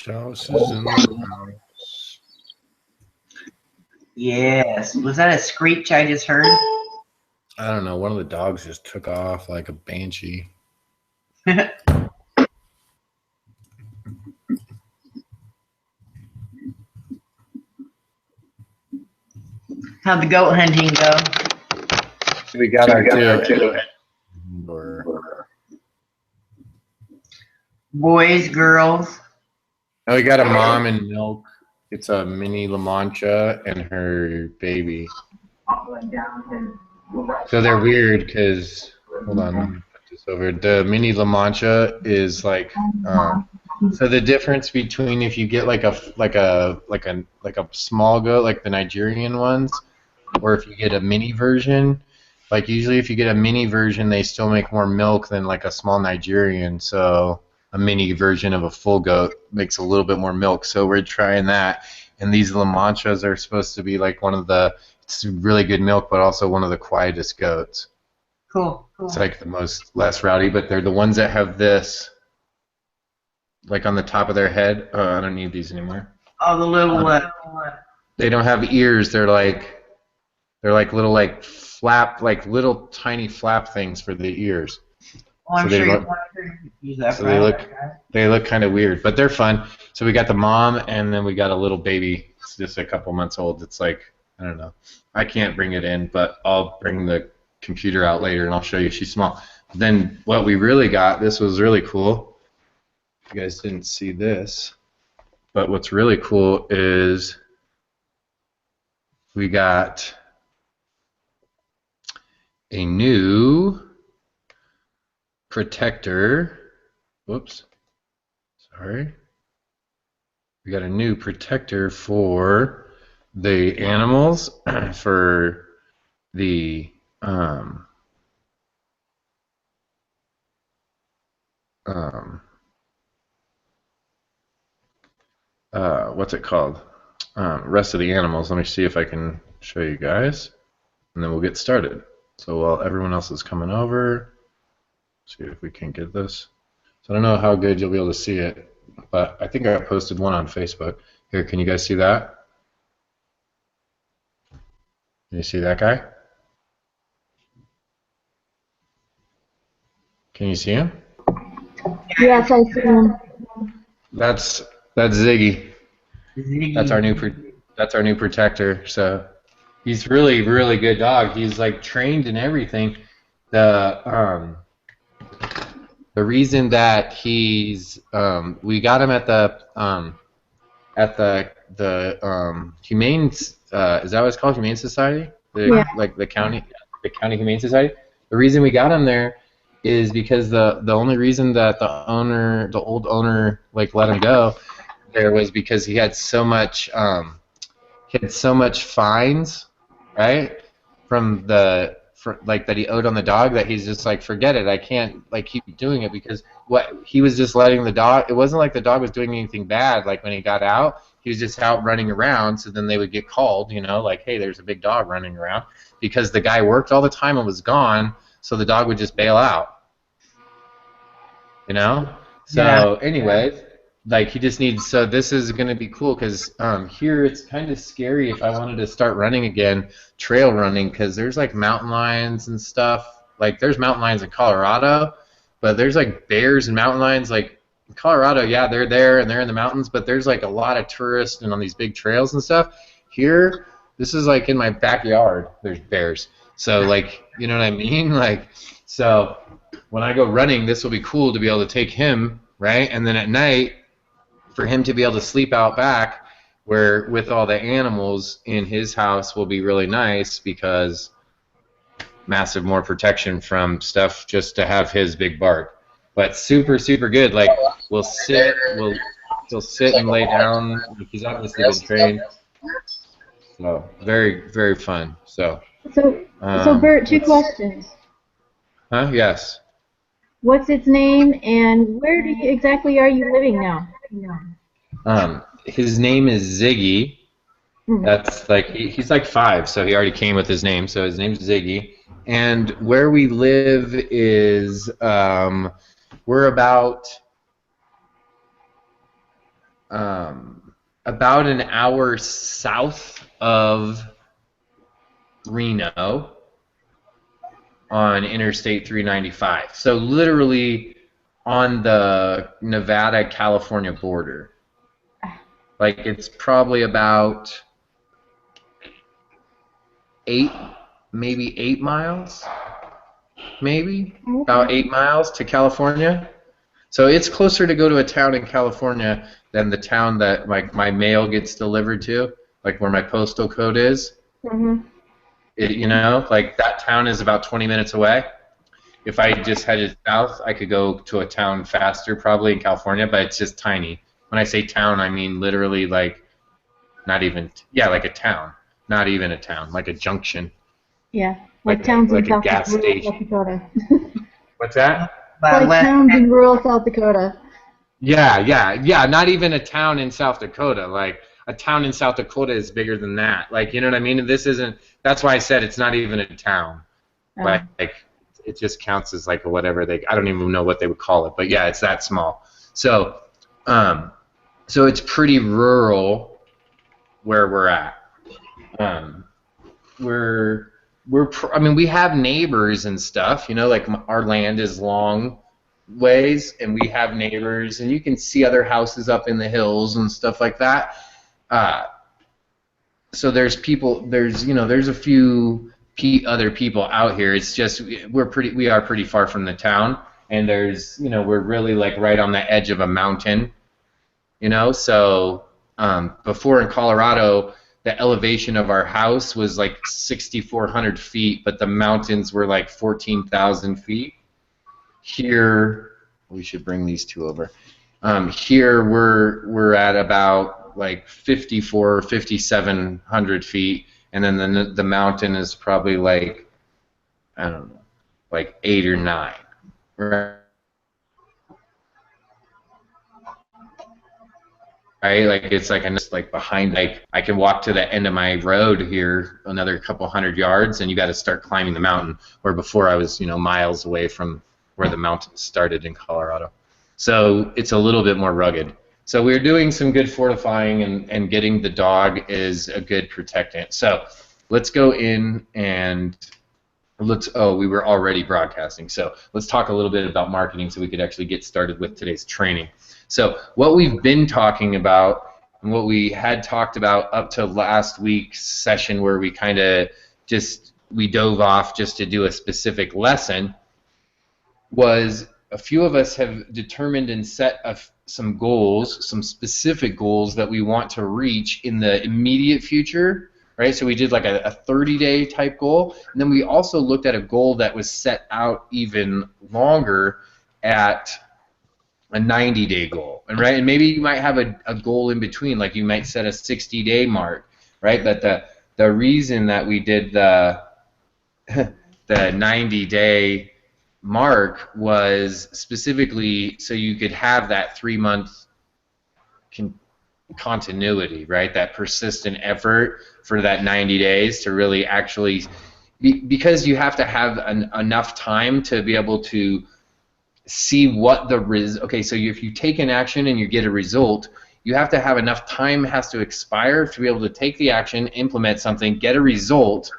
Joss is in the house. Yes. Was that a screech I just heard? I don't know. One of the dogs just took off like a banshee. How'd the goat hunting go? We got our two. Boys, girls. Now we got a mom and milk. It's a mini La Mancha and her baby. So they're weird because, hold on, let me put this over. The mini La Mancha is like, so the difference between if you get like a small goat, like the Nigerian ones, or if you get a mini version, like usually if you get a mini version, they still make more milk than like a small Nigerian. So a mini version of a full goat makes a little bit more milk. So we're trying that. And these La Manchas are supposed to be like one of the, it's really good milk, but also one of the quietest goats. Cool. It's like the less rowdy, but they're the ones that have this, like on the top of their head. Oh, I don't need these anymore. Oh, the little. They don't have ears. They're like little like flap, like little tiny flap things for the ears. Well, I'm so sure they you look, want to use that. so they look kind of weird, but they're fun. So we got the mom, and then we got a little baby. It's just a couple months old. It's like, I don't know. I can't bring it in, but I'll bring the computer out later, and I'll show you. She's small. Then what we really got, this was really cool. You guys didn't see this, but what's really cool is we got a new protector. Whoops. Sorry. We got a new protector for the animals, for the what's it called? Rest of the animals. Let me see if I can show you guys, and then we'll get started. So while everyone else is coming over, see if we can get this. So I don't know how good you'll be able to see it, but I think I posted one on Facebook. Here, can you guys see that? Can you see that guy? Can you see him? Yes, I see him. That's Ziggy. That's our new protector. So he's really good dog. He's like trained and everything. The reason that he's we got him at the humane is that what it's called, Humane Society? Like the county Humane Society. The reason we got him there is because the only reason that the old owner like let him go there was because he had so much fines, right, from like that he owed on the dog, that he's just like, forget it, I can't like keep doing it, because what he was just letting the dog, it wasn't like the dog was doing anything bad. Like when he got out, he was just out running around, so then they would get called, you know, like, hey, there's a big dog running around, because the guy worked all the time and was gone, so the dog would just bail out, you know. So anyways, like he just needs, so this is going to be cool, because here it's kind of scary if I wanted to start running again, trail running, because there's like mountain lions and stuff. Like there's mountain lions in Colorado, but there's like bears and mountain lions. Like in Colorado, yeah, they're there and they're in the mountains, but there's like a lot of tourists and on these big trails and stuff. Here, this is like in my backyard, there's bears. So like, you know what I mean? Like, so when I go running, this will be cool to be able to take him, right? And then at night, for him to be able to sleep out back, where with all the animals in his house will be really nice, because massive more protection from stuff, just to have his big bark. But super good. Like he'll sit and lay down. He's obviously been trained. So very fun. So Bert, two questions. Huh? Yes. What's its name, and where exactly are you living now? His name is Ziggy. That's like he's like 5, so he already came with his name. So his name's Ziggy. And where we live is we're about about an hour south of Reno on Interstate 395. So literally on the Nevada-California border. Like it's probably about maybe 8 miles, maybe about 8 miles to California. So it's closer to go to a town in California than the town that my mail gets delivered to, like where my postal code is. Mm-hmm. Like that town is about 20 minutes away. If I just headed south, I could go to a town faster, probably in California, but it's just tiny. When I say town, I mean literally like not even, like a town, not even a town, like a junction. Yeah, like towns in like a gas South station. Dakota. What's that? Like towns in rural South Dakota. Yeah. Not even a town in South Dakota. Like a town in South Dakota is bigger than that. Like, you know what I mean? This isn't. That's why I said it's not even a town. Like it just counts as like whatever I don't even know what they would call it. But yeah, it's that small. So, so it's pretty rural where we're at. I mean, we have neighbors and stuff. Like our land is long ways, and we have neighbors, and you can see other houses up in the hills and stuff like that. So there's people. There's a few other people out here. It's just we are pretty far from the town, and we're really like right on the edge of a mountain. So before in Colorado, the elevation of our house was like 6,400 feet, but the mountains were like 14,000 feet. Here, we should bring these two over. Here we're at about like 5,700 feet, and then the mountain is probably like, I don't know, like 8 or 9. Right? Like it's like I'm just like behind. Like I can walk to the end of my road here, another couple hundred yards, and you got to start climbing the mountain. Where before I was, miles away from where the mountain started in Colorado. So it's a little bit more rugged. So we're doing some good fortifying, and getting the dog is a good protectant. So let's go in and we were already broadcasting. So let's talk a little bit about marketing so we could actually get started with today's training. So what we've been talking about, and what we had talked about up to last week's session, where we kind of we dove off just to do a specific lesson, was a few of us have determined and set some goals, some specific goals that we want to reach in the immediate future. Right, so we did like a 30-day type goal, and then we also looked at a goal that was set out even longer at a 90-day goal, and maybe you might have a goal in between, like you might set a 60-day mark, right? But the reason that we did the 90-day mark was specifically so you could have that 3-month continuity, right? That persistent effort for that 90 days to really actually, because you have to have enough time to be able to see what okay, so if you take an action and you get a result, you have to have enough time has to expire to be able to take the action, implement something, get a result,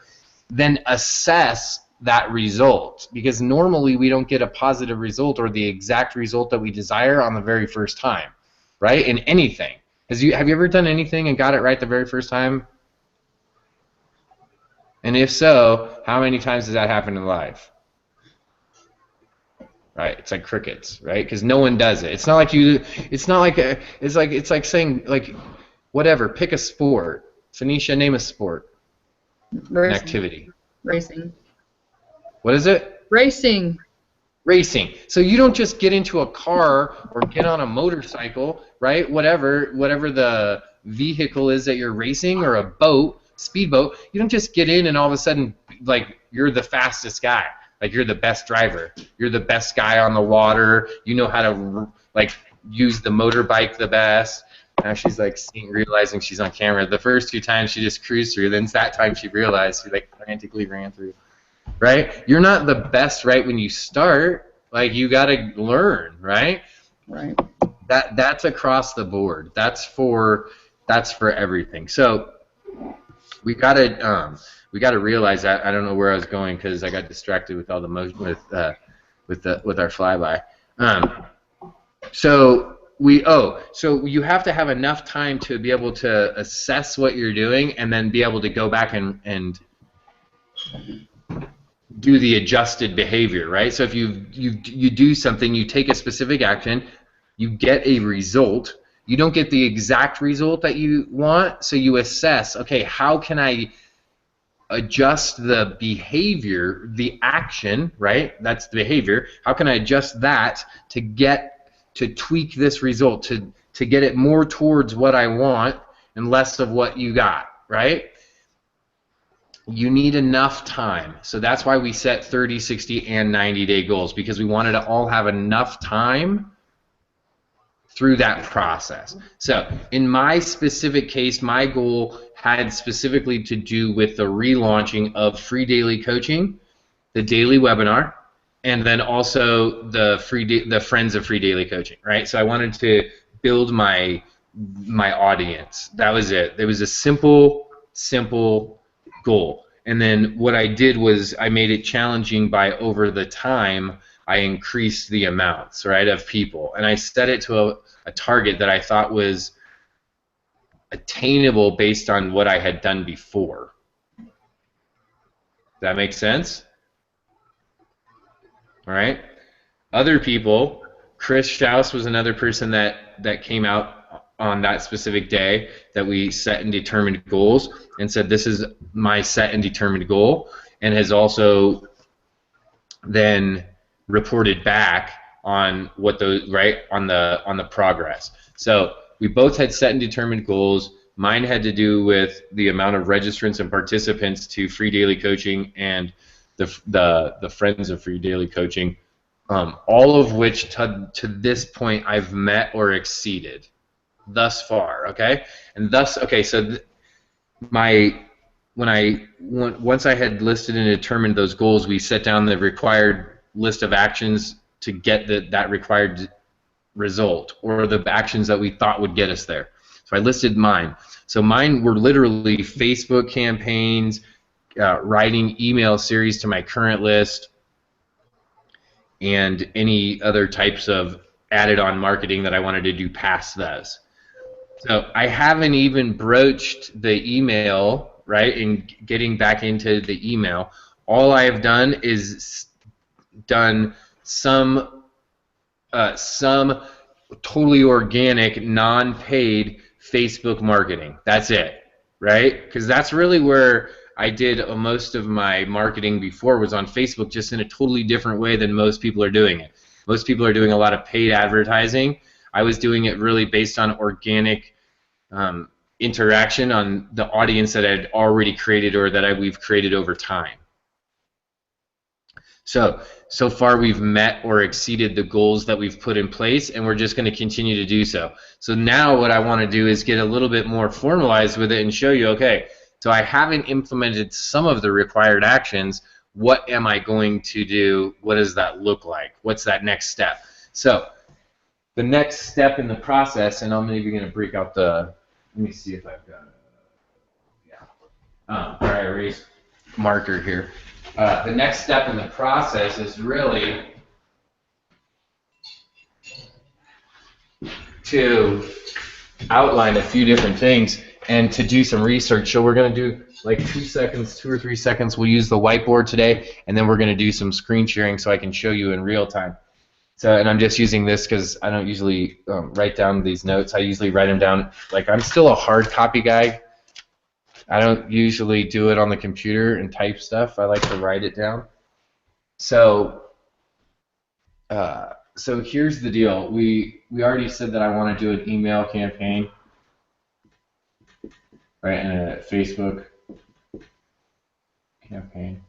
then assess that result, because normally we don't get a positive result or the exact result that we desire on the very first time, right? In anything. Have you ever done anything and got it right the very first time? And if so, how many times does that happen in life? Right, it's like crickets, right? Because no one does it. It's not like you. It's not like a. It's like saying like, whatever. Pick a sport. Phoenicia, name a sport. Racing. An activity. Racing. What is it? Racing. Racing. So you don't just get into a car or get on a motorcycle, right? Whatever the vehicle is that you're racing, or a boat, speedboat. You don't just get in and all of a sudden like you're the fastest guy. Like you're the best driver. You're the best guy on the water. You know how to like use the motorbike the best. Now she's like realizing she's on camera. The first 2 times she just cruised through. Then that time she realized she like frantically ran through. Right? You're not the best right when you start. Like you gotta learn, right? Right. That's across the board. That's for everything. So we gotta realize that. I don't know where I was going because I got distracted with all the motion with our flyby. So you have to have enough time to be able to assess what you're doing and then be able to go back and do the adjusted behavior, right? So if you do something, you take a specific action, you get a result. You don't get the exact result that you want, so you assess, okay, how can I adjust the behavior, the action, right? That's the behavior. How can I adjust that to tweak this result, to get it more towards what I want and less of what you got, right? You need enough time. So that's why we set 30, 60, and 90-day goals, because we wanted to all have enough time through that process. So in my specific case, my goal had specifically to do with the relaunching of free daily coaching, the daily webinar, and then also the Friends of Free Daily Coaching, right? So I wanted to build my audience. That was it. It was a simple goal. And then what I did was I made it challenging by over the time I increased the amounts, right, of people. And I set it to a target that I thought was attainable based on what I had done before. Does that make sense? All right. Other people, Chris Strauss was another person that came out on that specific day that we set and determined goals and said, this is my set and determined goal, and has also then reported back on what those, right, on the progress. So we both had set and determined goals. Mine had to do with the amount of registrants and participants to free daily coaching and the Friends of Free Daily Coaching, all of which to this point I've met or exceeded thus far. Okay, and thus, okay, so once I had listed and determined those goals, we set down the required list of actions to get that required result, or the actions that we thought would get us there. So I listed mine. So mine were literally Facebook campaigns, writing email series to my current list, and any other types of added-on marketing that I wanted to do past those. So I haven't even broached the email, right, and getting back into the email. All I have done is done some totally organic, non-paid Facebook marketing. That's it, right? Because that's really where I did most of my marketing before, was on Facebook, just in a totally different way than most people are doing it. Most people are doing a lot of paid advertising. I was doing it really based on organic interaction on the audience that I'd already created or that we've created over time. So far we've met or exceeded the goals that we've put in place, and we're just going to continue to do so. So now what I want to do is get a little bit more formalized with it and show you, okay, so I haven't implemented some of the required actions. What am I going to do? What does that look like? What's that next step? So the next step in the process, and I'm maybe going to break out the, let me see if I've got it. Yeah. Dry erase marker here. The next step in the process is really to outline a few different things and to do some research. So we're going to do like 2 or 3 seconds. We'll use the whiteboard today, and then we're going to do some screen sharing so I can show you in real time. So, and I'm just using this because I don't usually write down these notes. I usually write them down. Like, I'm still a hard copy guy. I don't usually do it on the computer and type stuff. I like to write it down. So, so here's the deal. We already said that I want to do an email campaign, right, and a Facebook campaign.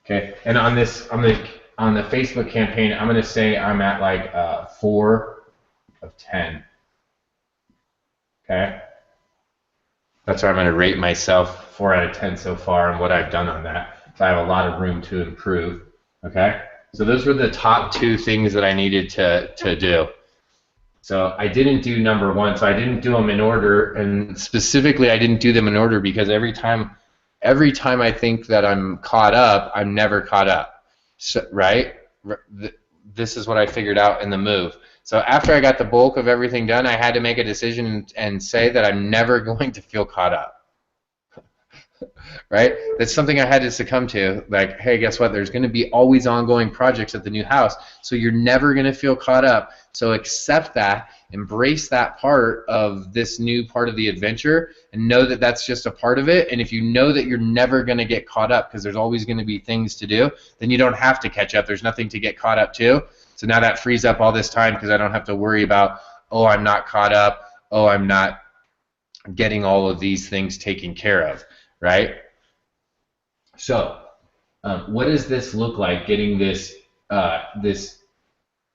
Okay, and on this, on the Facebook campaign, I'm going to say I'm at like 4 of 10. Okay, that's where I'm going to rate myself, 4 out of 10 so far, and what I've done on that. So I have a lot of room to improve. Okay, So those were the top 2 things that I needed to do. So I didn't do number 1, so I didn't do them in order, and specifically I didn't do them in order because every time I think that I'm caught up, I'm never caught up. So, right? This is what I figured out in the move. So after I got the bulk of everything done, I had to make a decision and say that I'm never going to feel caught up. Right? That's something I had to succumb to. Like, hey, guess what? There's going to be always ongoing projects at the new house, so you're never going to feel caught up. So accept that, embrace that part of this new part of the adventure, and know that that's just a part of it. And if you know that you're never going to get caught up because there's always going to be things to do, then you don't have to catch up. There's nothing to get caught up to. So now that frees up all this time because I don't have to worry about, oh, I'm not caught up, oh, I'm not getting all of these things taken care of, right? So, what does this look like? Getting this this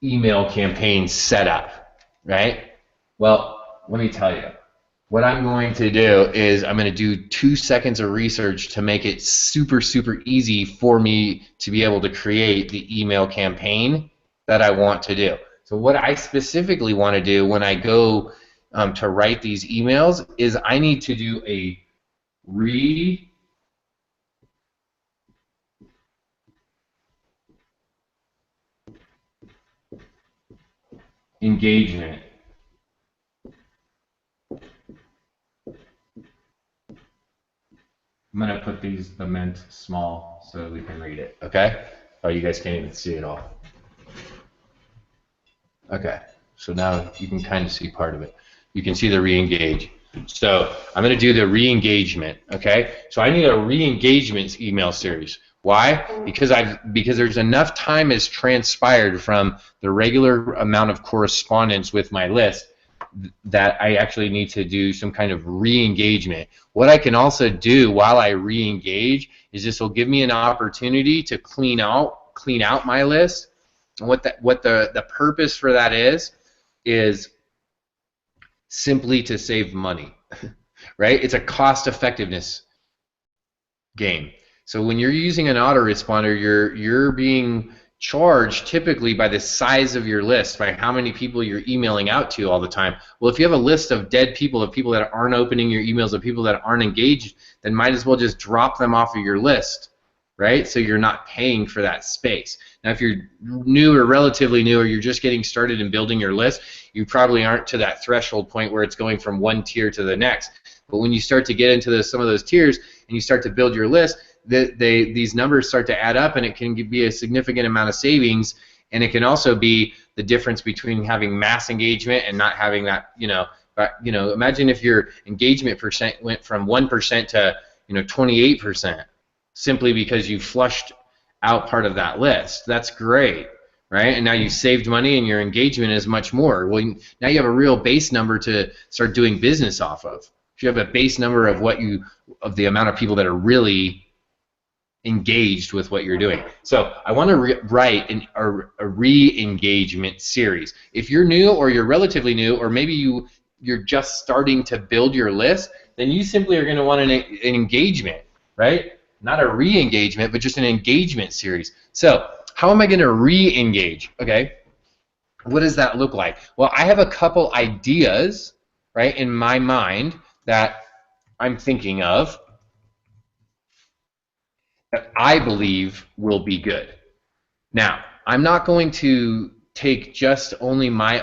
email campaign set up, right? Well, let me tell you. What I'm going to do is I'm going to do 2 seconds of research to make it super, super easy for me to be able to create the email campaign that I want to do. So what I specifically want to do when I go to write these emails is I need to do a engagement. I'm going to put the mint small so we can read it, okay? Oh, you guys can't even see it all. Okay, so now you can kind of see part of it. You can see the re-engage. So I'm going to do the re-engagement, okay? So I need a re-engagement email series. Why? Because there's enough time has transpired from the regular amount of correspondence with my list that I actually need to do some kind of re-engagement. What I can also do while I re-engage is this will give me an opportunity to clean out my list. And what the purpose for that is simply to save money, right? It's a cost effectiveness game. So when you're using an autoresponder, you're being charged typically by the size of your list, by how many people you're emailing out to all the time. Well, if you have a list of dead people, of people that aren't opening your emails, of people that aren't engaged, then might as well just drop them off of your list, right? So you're not paying for that space. Now, if you're new or relatively new, or you're just getting started in building your list, you probably aren't to that threshold point where it's going from one tier to the next. But when you start to get into some of those tiers and you start to build your list, these numbers start to add up, and it can be a significant amount of savings. And it can also be the difference between having mass engagement and not having that. Imagine if your engagement percent went from 1% to 28%, simply because you flushed out part of that list. That's great, right? And now you saved money, and your engagement is much more. Well, now you have a real base number to start doing business off of. If you have a base number of the amount of people that are really engaged with what you're doing. So I want to write a re-engagement series. If you're new, or you're relatively new, or maybe you're just starting to build your list, then you simply are going to want an engagement, right? Not a re-engagement, but just an engagement series. So how am I going to re-engage? Okay, what does that look like? Well, I have a couple ideas, right, in my mind that I'm thinking of that I believe will be good. Now, I'm not going to take just only my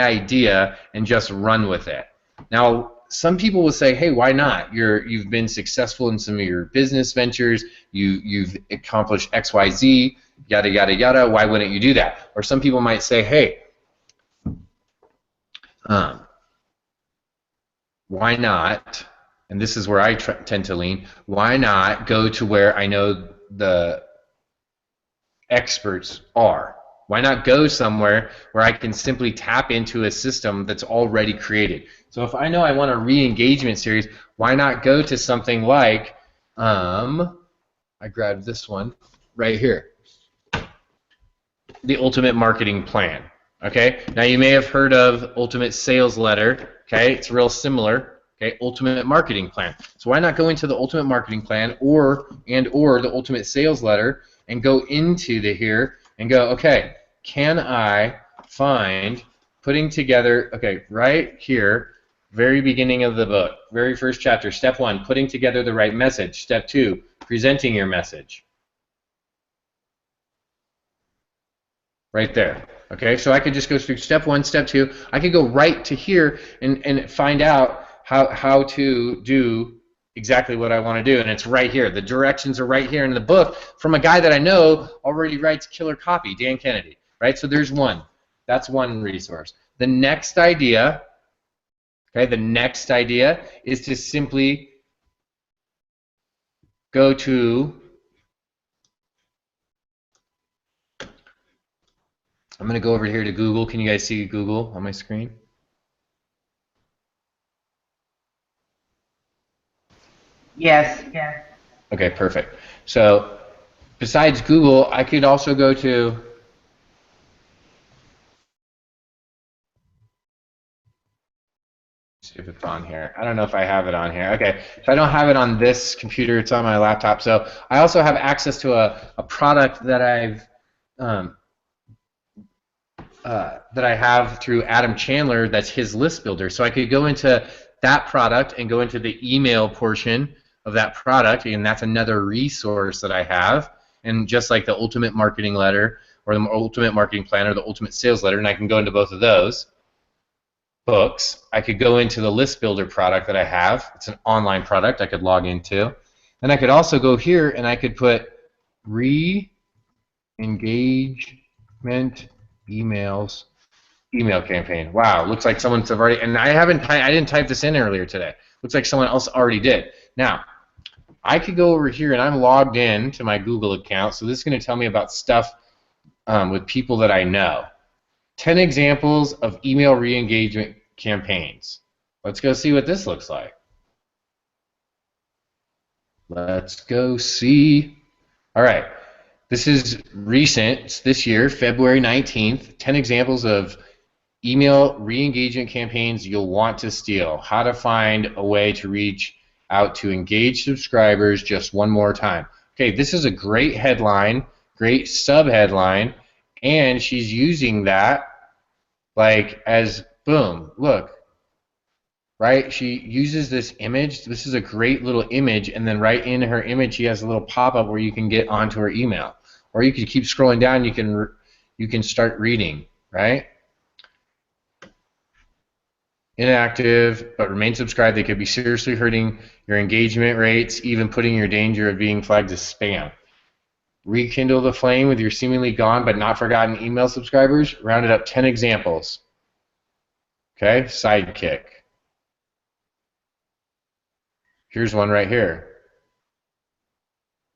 idea and just run with it. Now, some people will say, hey, why not? You've been successful in some of your business ventures, you've accomplished XYZ, yada yada yada, why wouldn't you do that? Or some people might say, hey, why not, and this is where I tend to lean, why not go to where I know the experts are? Why not go somewhere where I can simply tap into a system that's already created? So if I know I want a re-engagement series, why not go to something like, I grabbed this one right here, the Ultimate Marketing Plan. Okay, now you may have heard of Ultimate Sales Letter. Okay, it's real similar. Okay, Ultimate Marketing Plan. So why not go into the Ultimate Marketing Plan or the Ultimate Sales Letter and go into the here and go, okay, can I find putting together, okay, right here, very beginning of the book, very first chapter, step 1, putting together the right message. Step 2, presenting your message. Right there. Okay, so I could just go through step 1, step 2. I could go right to here and find out how to do exactly what I want to do, and it's right here. The directions are right here in the book from a guy that I know already writes killer copy, Dan Kennedy. Right, so there's one. That's one resource. The next idea, okay, the next idea is to simply go to, I'm going to go over here to Google. Can you guys see Google on my screen? Yes. Yes. Okay, perfect. So besides Google, I could also go to, see if it's on here. I don't know if I have it on here. Okay, so I don't have it on this computer. It's on my laptop. So I also have access to a product that I have through Adam Chandler. That's his list builder. So I could go into that product and go into the email portion of that product, and that's another resource that I have. And just like the ultimate marketing letter or the ultimate marketing plan or the ultimate sales letter, and I can go into both of those books. I could go into the list builder product that I have. It's an online product I could log into. And I could also go here and I could put re-engagement email campaign. Wow, looks like someone's already, and I didn't type this in earlier today. Looks like someone else already did. Now, I could go over here and I'm logged in to my Google account, so this is going to tell me about stuff with people that I know. 10 examples of email re-engagement campaigns. Let's go see what this looks like. Let's go see. All right, this is recent. It's this year, February 19th. 10 examples of email re-engagement campaigns you'll want to steal. How to find a way to reach out to engage subscribers just one more time. Okay, this is a great headline, great sub-headline, and she's using that like as, boom, look, right? She uses this image. This is a great little image, and then right in her image she has a little pop-up where you can get onto her email. Or you can keep scrolling down, you can start reading, right? Inactive, but remain subscribed. They could be seriously hurting your engagement rates, even putting your danger of being flagged as spam. Rekindle the flame with your seemingly gone but not forgotten email subscribers. Rounded up 10 examples. Okay, Sidekick. Here's one right here.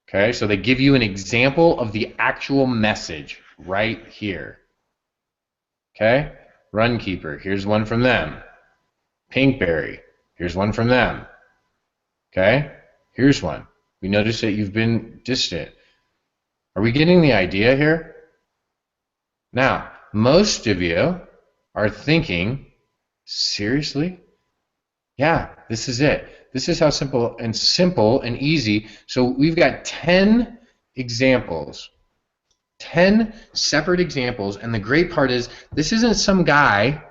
Okay, so they give you an example of the actual message right here. Okay, Runkeeper. Here's one from them. Pinkberry. Here's one from them. Okay, here's one. We notice that you've been distant. Are we getting the idea here? Now, most of you are thinking, seriously? Yeah, this is it. This is how simple and easy. So we've got 10 examples, 10 separate examples, and the great part is this isn't some guy,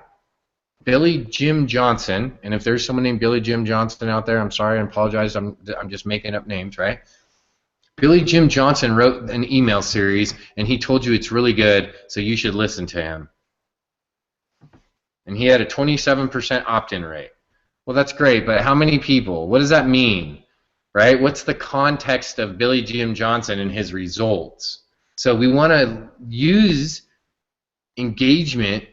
Billy Jim Johnson, and if there's someone named Billy Jim Johnson out there, I'm sorry, I apologize, I'm just making up names, right? Billy Jim Johnson wrote an email series, and he told you it's really good, so you should listen to him. And he had a 27% opt-in rate. Well, that's great, but how many people? What does that mean, right? What's the context of Billy Jim Johnson and his results? So we want to use engagement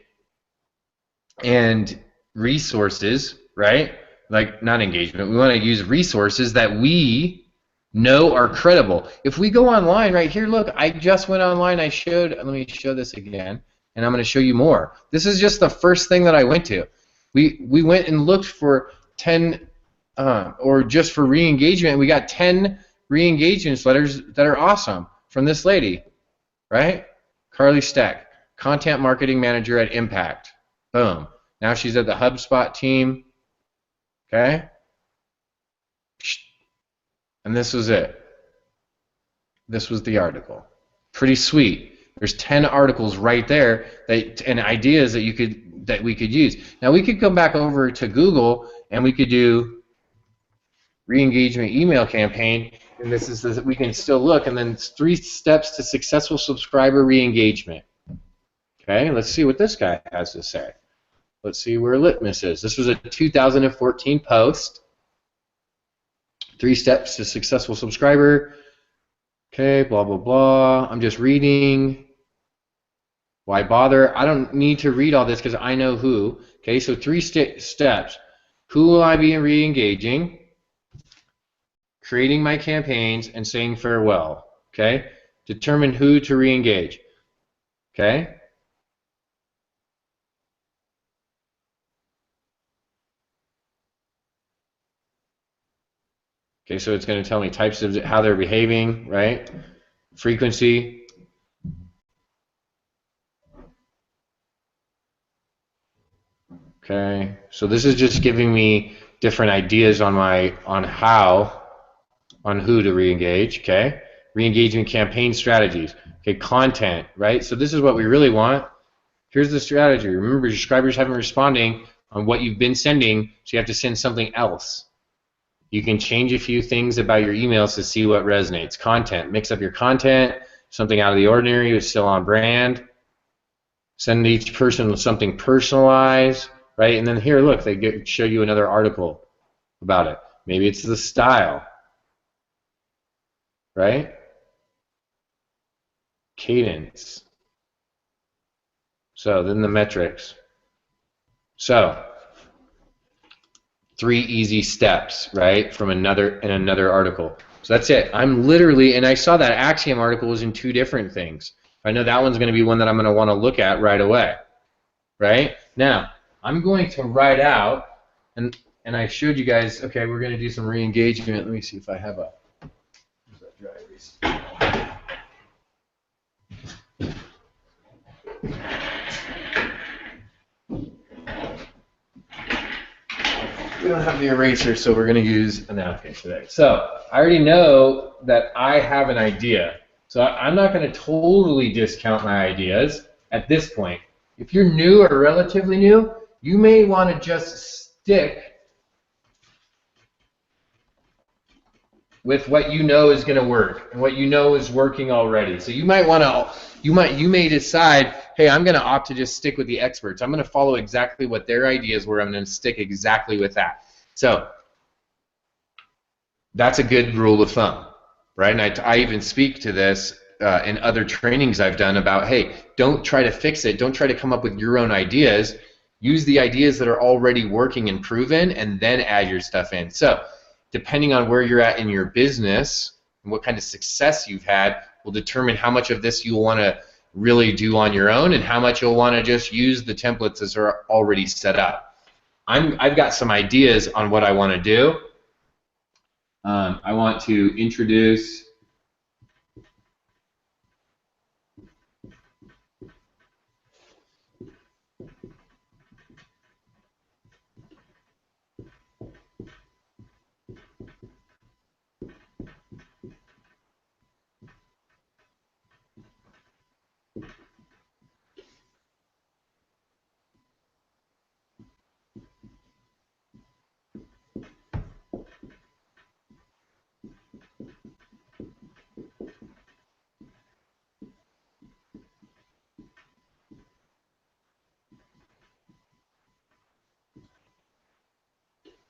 and resources, right? Like, not engagement. We want to use resources that we know are credible. If we go online right here, look, I just went online. I showed, let me show this again, and I'm going to show you more. This is just the first thing that I went to. We went and looked for 10, or just for re-engagement. We got 10 re-engagement letters that are awesome from this lady, right? Carly Steck, Content Marketing Manager at Impact. Boom. Now she's at the HubSpot team. Okay? And this was it. This was the article. Pretty sweet. There's 10 articles right there and ideas that we could use. Now we could come back over to Google and we could do re-engagement email campaign, and we can still look, and then 3 steps to successful subscriber re-engagement. Okay, let's see what this guy has to say. Let's see where Litmus is. This was a 2014 post. 3 steps to successful subscriber. Okay, blah, blah, blah. I'm just reading. Why bother? I don't need to read all this because I know who. Okay, so 3 steps. Who will I be re-engaging? Creating my campaigns and saying farewell. Okay, determine who to re-engage. Okay. Okay, so it's going to tell me types of how they're behaving, right? Frequency. Okay, so this is just giving me different ideas on who to re-engage. Okay, re-engagement campaign strategies. Okay, content, right? So this is what we really want. Here's the strategy. Remember, your subscribers haven't responding on what you've been sending, so you have to send something else. You can change a few things about your emails to see what resonates. Content. Mix up your content. Something out of the ordinary is still on brand. Send each person something personalized, right? And then here, look, they show you another article about it. Maybe it's the style, right? Cadence. So then the metrics. So 3 easy steps, right, from another article. So that's it. I'm literally, and I saw that Axiom article was in 2 different things. I know that one's going to be one that I'm going to want to look at right away, right? Now, I'm going to write out, and I showed you guys, okay, we're going to do some re-engagement. Let me see if I have a, where's that dry erase? We don't have the eraser, so we're going to use a napkin today. So I already know that I have an idea. So I'm not going to totally discount my ideas at this point. If you're new or relatively new, you may want to just stick with what you know is going to work and what you know is working already. So you might want to, you may decide, hey, I'm going to opt to just stick with the experts. I'm going to follow exactly what their ideas were. I'm going to stick exactly with that. So that's a good rule of thumb, right? And I even speak to this in other trainings I've done about, hey, don't try to fix it. Don't try to come up with your own ideas. Use the ideas that are already working and proven, and then add your stuff in. So depending on where you're at in your business and what kind of success you've had will determine how much of this you'll want to really do on your own and how much you'll want to just use the templates that are already set up. I've got some ideas on what I want to do. I want to introduce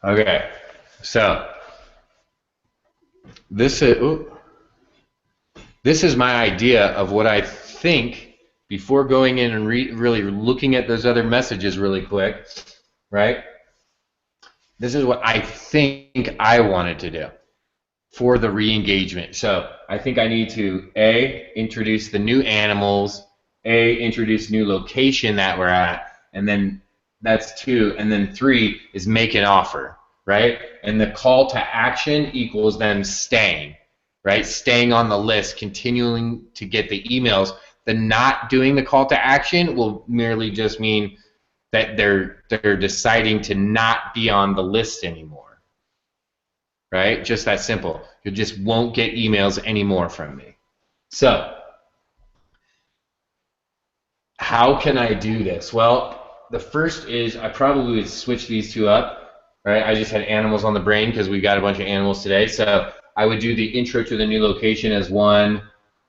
okay, so this is my idea of what I think before going in and really looking at those other messages really quick, right? This is what I think I wanted to do for the re-engagement. So I think I need to A, introduce the new animals, introduce new location that we're at, and then that's 2, and then 3 is make an offer, right? And the call to action equals them staying, right? Staying on the list, continuing to get the emails. The not doing the call to action will merely just mean that they're deciding to not be on the list anymore, right? Just that simple. You just won't get emails anymore from me. So how can I do this? Well, the first is I probably would switch these two up, right? I just had animals on the brain because we got a bunch of animals today. So I would do the intro to the new location as one,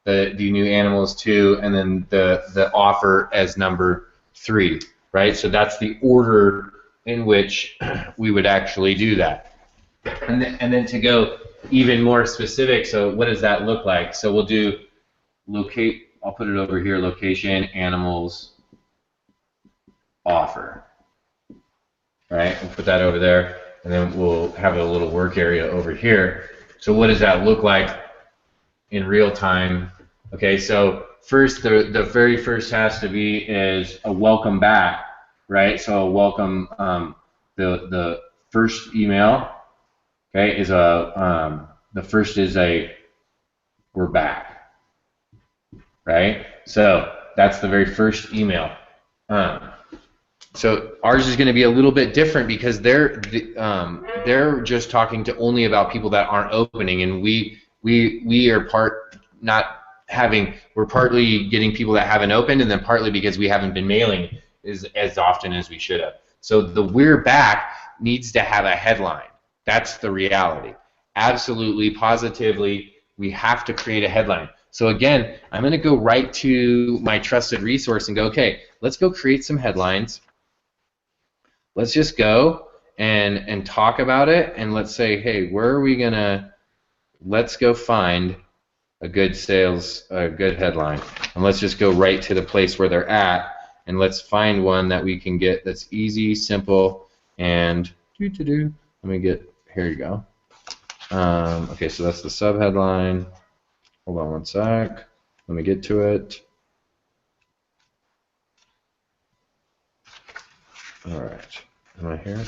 the new animals two, and then the offer as number three, right? So that's the order in which we would actually do that. And then to go even more specific, so what does that look like? So we'll do locate, I'll put it over here, location, animals, offer, right? We'll put that over there, and then we'll have a little work area over here. So what does that look like in real time? Okay, so first, the very first has to be is a welcome back, right? So a welcome, the first email, okay, is the first is a we're back, right? So that's the very first email. So ours is going to be a little bit different because they're just talking to only about people that aren't opening, and we are we're partly getting people that haven't opened, and then partly because we haven't been mailing as often as we should have. So the we're back needs to have a headline. That's the reality. Absolutely, positively, we have to create a headline. So again, I'm going to go right to my trusted resource and go, okay, let's go create some headlines. Let's just go and talk about it, and let's say, hey, where are we going to, let's go find a good headline. And let's just go right to the place where they're at, and let's find one that we can get that's easy, simple, and let me get, here you go. Okay, so that's the subheadline. Hold on one sec. Let me get to it. All right. Am I here?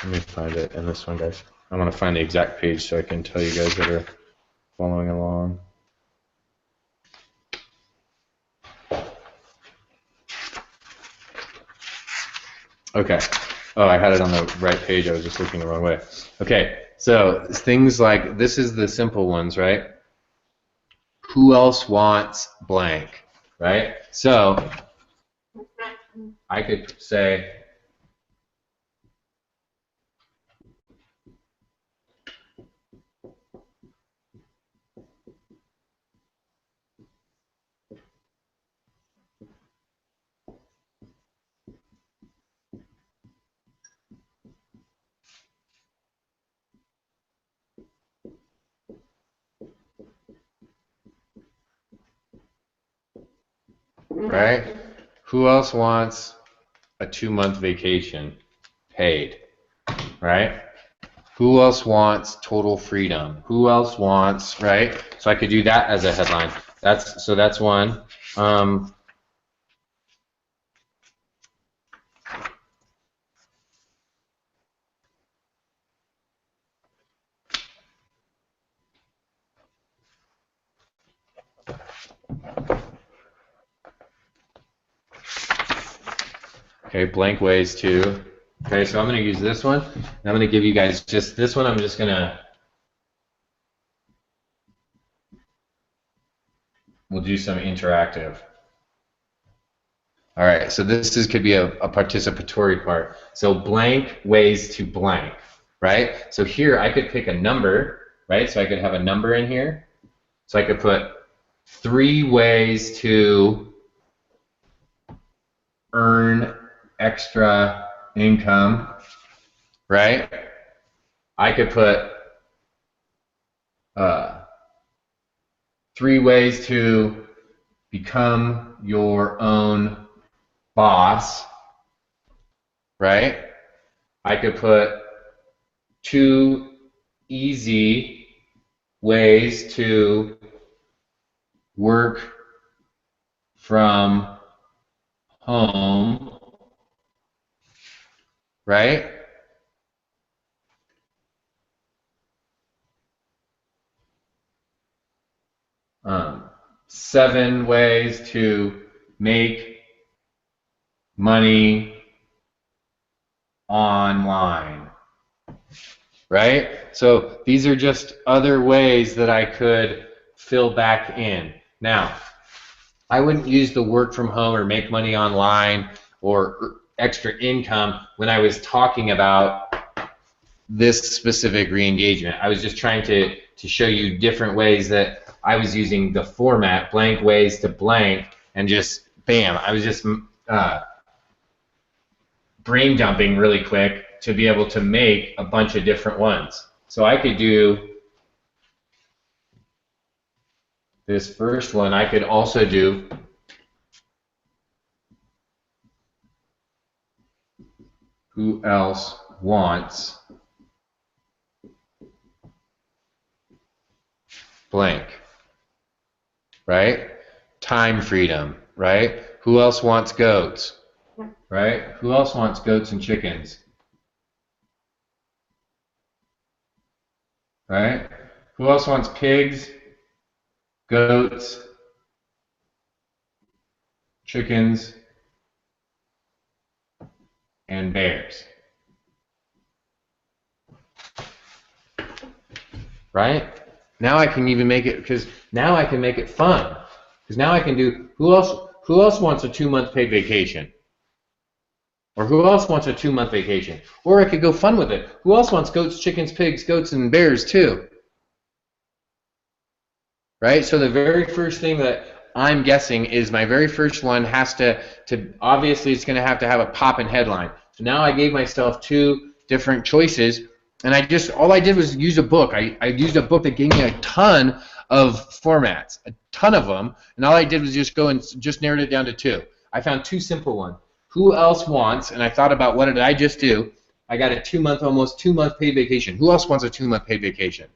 Let me find it in this one, guys. I want to find the exact page so I can tell you guys that are following along. Okay. Oh, I had it on the right page. I was just looking the wrong way. Okay. So things like, this is the simple ones, right? Who else wants blank, right? So I could say, right? Who else wants a 2-month vacation paid, right? Who else wants total freedom? Who else wants, right? So I could do that as a headline. That's one. Okay, blank ways to. Okay, so I'm going to use this one. And I'm going to give you guys just this one. I'm just going to. We'll do some interactive. All right, so this could be a participatory part. So blank ways to blank, right? So here I could pick a number, right? So I could have a number in here. So I could put 3 ways to earn extra income, right? I could put 3 ways to become your own boss, right? I could put 2 easy ways to work from home, right? Um, 7 ways to make money online. Right? So these are just other ways that I could fill back in. Now, I wouldn't use the work from home or make money online or extra income when I was talking about this specific re-engagement. I was just trying to show you different ways that I was using the format, blank ways to blank, and just bam, I was just brain dumping really quick to be able to make a bunch of different ones. So I could do this first one. I could also do who else wants blank, right? Time freedom, right? Who else wants goats, right? Who else wants goats and chickens, right? Who else wants pigs, goats, chickens, and bears, right? Now I can even make it, because now I can make it fun. Because now I can do, who else wants a 2-month paid vacation? Or who else wants a 2-month vacation? Or I could go fun with it. Who else wants goats, chickens, pigs, goats, and bears too? Right? So the very first thing that I'm guessing is my very first one has to obviously it's going to have a pop-in headline. So now I gave myself 2 different choices, and all I did was use a book. I used a book that gave me a ton of formats, a ton of them, and all I did was just go and just narrowed it down to 2. I found 2 simple ones. Who else wants, and I thought about what did I just do? I got a 2-month, almost 2-month paid vacation. Who else wants a 2-month paid vacation?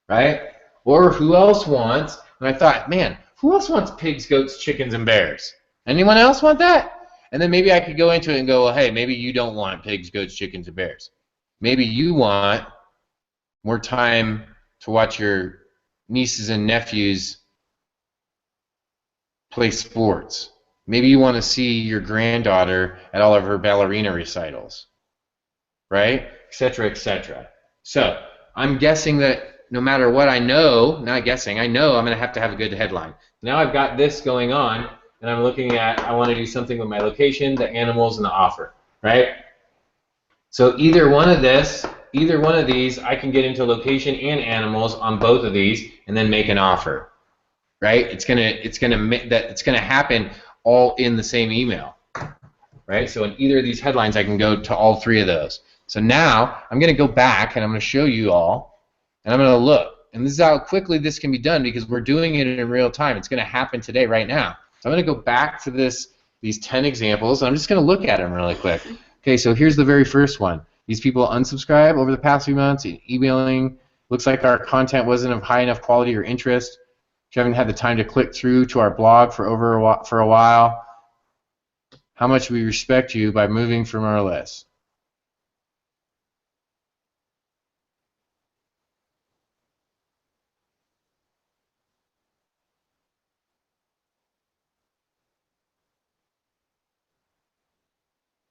Right? Or who else wants, and I thought, man, who else wants pigs, goats, chickens, and bears? Anyone else want that? And then maybe I could go into it and go, well, hey, maybe you don't want pigs, goats, chickens, and bears. Maybe you want more time to watch your nieces and nephews play sports. Maybe you want to see your granddaughter at all of her ballerina recitals, right? Etc., etc. So I'm guessing that no matter what I know, not guessing, I know I'm going to have a good headline. Now I've got this going on, and I'm looking at, I want to do something with my location, the animals, and the offer, right? So either one of these, I can get into location and animals on both of these, and then make an offer, right? It's gonna happen all in the same email, right? So in either of these headlines, I can go to all 3 of those. So now I'm going to go back, and I'm going to show you all, and I'm going to look. And this is how quickly this can be done because we're doing it in real time. It's going to happen today, right now. So I'm going to go back to these 10 examples, and I'm just going to look at them really quick. Okay, so here's the very first one. These people unsubscribe over the past few months, emailing. Looks like our content wasn't of high enough quality or interest. You haven't had the time to click through to our blog for a while. How much we respect you by moving from our list.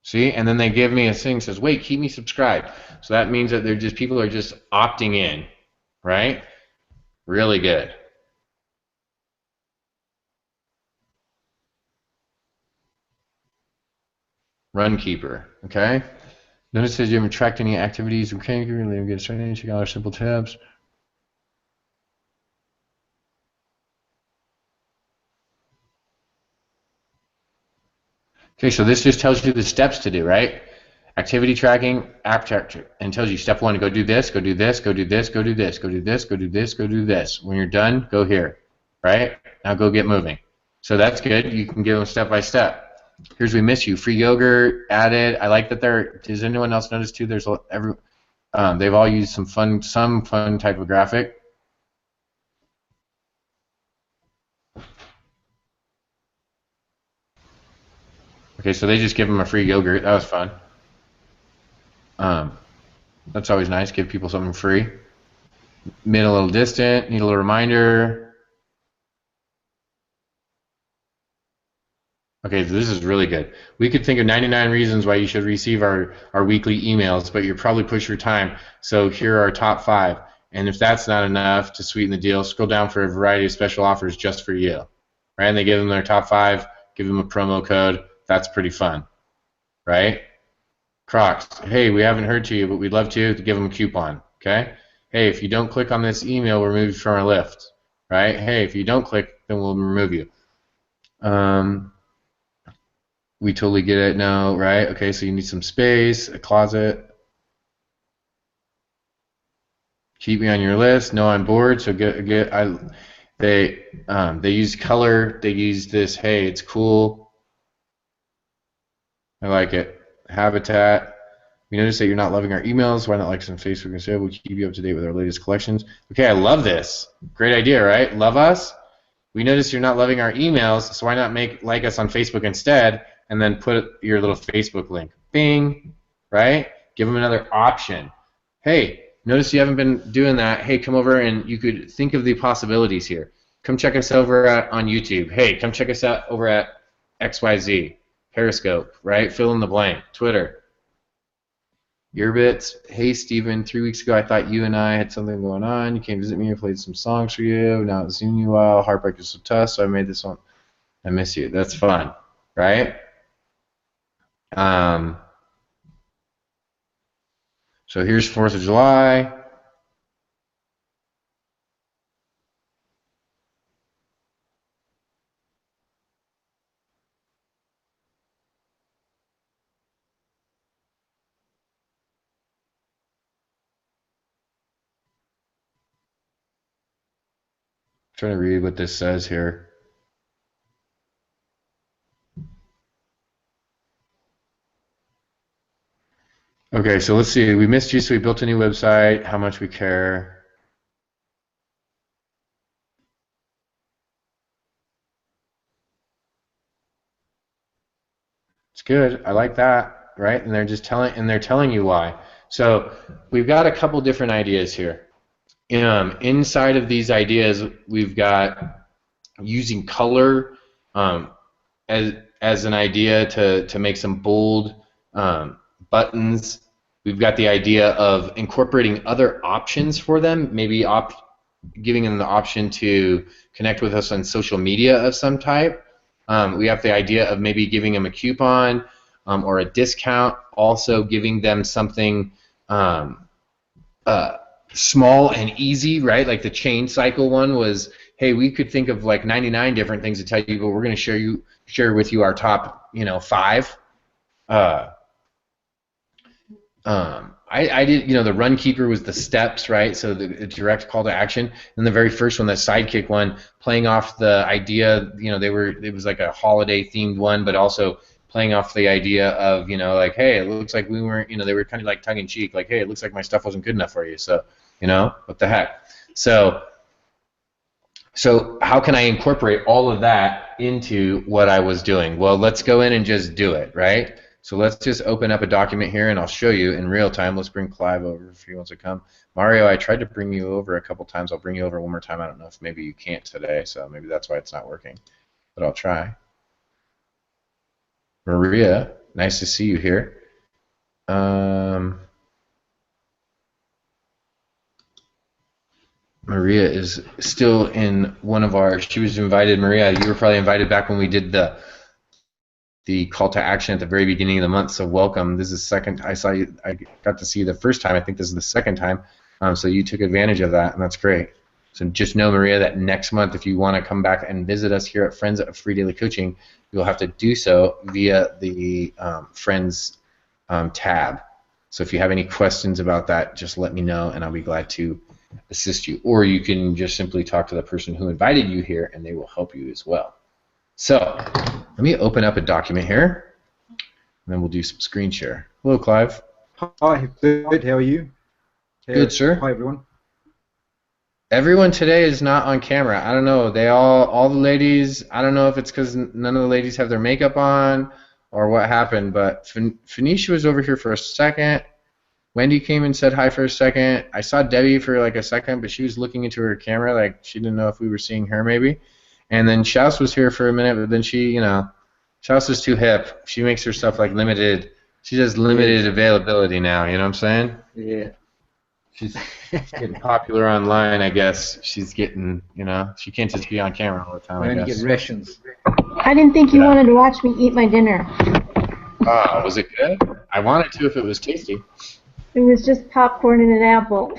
See, and then they give me a thing that says, wait, keep me subscribed. So that means that people are just opting in, right? Really good. Runkeeper, okay? Notice that you haven't tracked any activities. Okay, you really get started. Check out our simple tips. Okay, so this just tells you the steps to do, right? Activity tracking, app tracker, and tells you step 1, go do this, go do this, go do this, go do this, go do this, go do this, go do this. When you're done, go here, right? Now go get moving. So that's good. You can give them step by step. Here's We Miss You. Free yogurt added. I like that does anyone else notice too? There's they've all used some fun type of graphic. Okay, so they just give them a free yogurt. That was fun. That's always nice. Give people something free. Mid a little distant. Need a little reminder. Okay, so this is really good. We could think of 99 reasons why you should receive our weekly emails, but you're probably pushed for time. So here are our top 5. And if that's not enough to sweeten the deal, scroll down for a variety of special offers just for you. Right? And they give them their top 5, give them a promo code. That's pretty fun. Right? Crocs. Hey, we haven't heard to you, but we'd love to give them a coupon. Okay? Hey, if you don't click on this email, we'll remove you from our list. Right? Hey, if you don't click, then we'll remove you. We totally get it now, right? Okay, so you need some space, a closet. Keep me on your list. No, I'm bored. So they use color. They use this. Hey, it's cool. I like it. Habitat. We notice that you're not loving our emails. Why not like us on Facebook instead? We'll keep you up to date with our latest collections. Okay, I love this. Great idea, right? Love us. We notice you're not loving our emails, so why not like us on Facebook instead, and then put your little Facebook link. Bing, right? Give them another option. Hey, notice you haven't been doing that. Hey, come over and you could think of the possibilities here. Come check us over on YouTube. Hey, come check us out over at XYZ, Periscope, right? Fill in the blank. Twitter. Yearbits. Hey, Steven, 3 weeks ago I thought you and I had something going on. You came to visit me. I played some songs for you. Now it's seen you a while. Heartbreak is so tough, so I made this one. I miss you. That's fun, right? So here's 4th of July. I'm trying to read what this says here. Okay, so let's see. We missed you, so we built a new website. How much we care. It's good. I like that, right? And they're telling you why. So we've got a couple different ideas here. Inside of these ideas, we've got using color as an idea to make some bold buttons. We've got the idea of incorporating other options for them, maybe giving them the option to connect with us on social media of some type. We have the idea of maybe giving them a coupon or a discount, also giving them something small and easy, right? Like the chain cycle one was, hey, we could think of like 99 different things to tell you, but we're going to share with you our top, 5. I did, the run keeper was the steps, right? So the direct call to action. And the very first one, that sidekick one, playing off the idea, it was like a holiday themed one, but also playing off the idea of, like, hey, it looks like we weren't, they were kind of like tongue in cheek, like, hey, it looks like my stuff wasn't good enough for you. So, what the heck? So how can I incorporate all of that into what I was doing? Well, let's go in and just do it, right? So let's just open up a document here, and I'll show you in real time. Let's bring Clive over if he wants to come. Mario, I tried to bring you over a couple times. I'll bring you over one more time. I don't know if maybe you can't today, so maybe that's why it's not working. But I'll try. Maria, nice to see you here. Maria is still in one of our. She was invited. Maria, you were probably invited back when we did the call to action at the very beginning of the month. So welcome. This is second. I saw you. I got to see you the first time. I think this is the second time. So you took advantage of that, and that's great. So just know, Maria, that next month, if you want to come back and visit us here at Friends of Free Daily Coaching, you'll have to do so via the Friends tab. So if you have any questions about that, just let me know, and I'll be glad to assist you. Or you can just simply talk to the person who invited you here, and they will help you as well. So let me open up a document here, and then we'll do some screen share. Hello, Clive. Hi, good. How are you? Good, sir. Hi, everyone. Everyone today is not on camera. I don't know. All the ladies, I don't know if it's because none of the ladies have their makeup on or what happened, but Phoenicia was over here for a second. Wendy came and said hi for a second. I saw Debbie for like a second, but she was looking into her camera like she didn't know if we were seeing her maybe. And then Shouse was here for a minute, but then she, Chelsea's too hip. She makes her stuff like limited. She does limited availability now. You know what I'm saying? Yeah. She's getting popular online, I guess. She's getting, she can't just be on camera all the time, I I only guess. get rations. I didn't think you wanted to watch me eat my dinner. Was it good? I wanted to if it was tasty. It was just popcorn and an apple.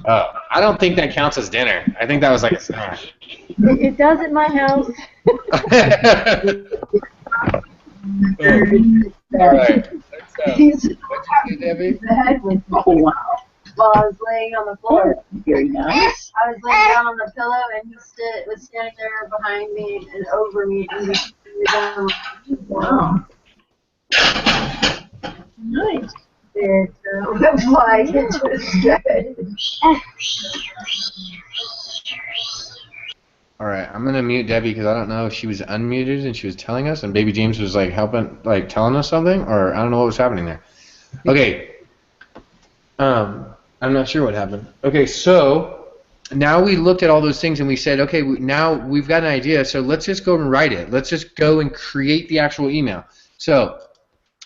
I don't think that counts as dinner. I think that was like a snack. It does at my house. All right. What'd you say, Debbie? Oh, wow. While I was laying on the floor. Very nice. I was laying down on the pillow, and he was standing there behind me and over me. And he was down. Wow. Nice. Yeah, so that's why it was good. All right, I'm gonna mute Debbie because I don't know if she was unmuted and she was telling us, and Baby James was like helping, like telling us something, or I don't know what was happening there. Okay. I'm not sure what happened. Okay, so now we looked at all those things and we said, okay, now we've got an idea, so let's just go and write it. Let's just go and create the actual email. So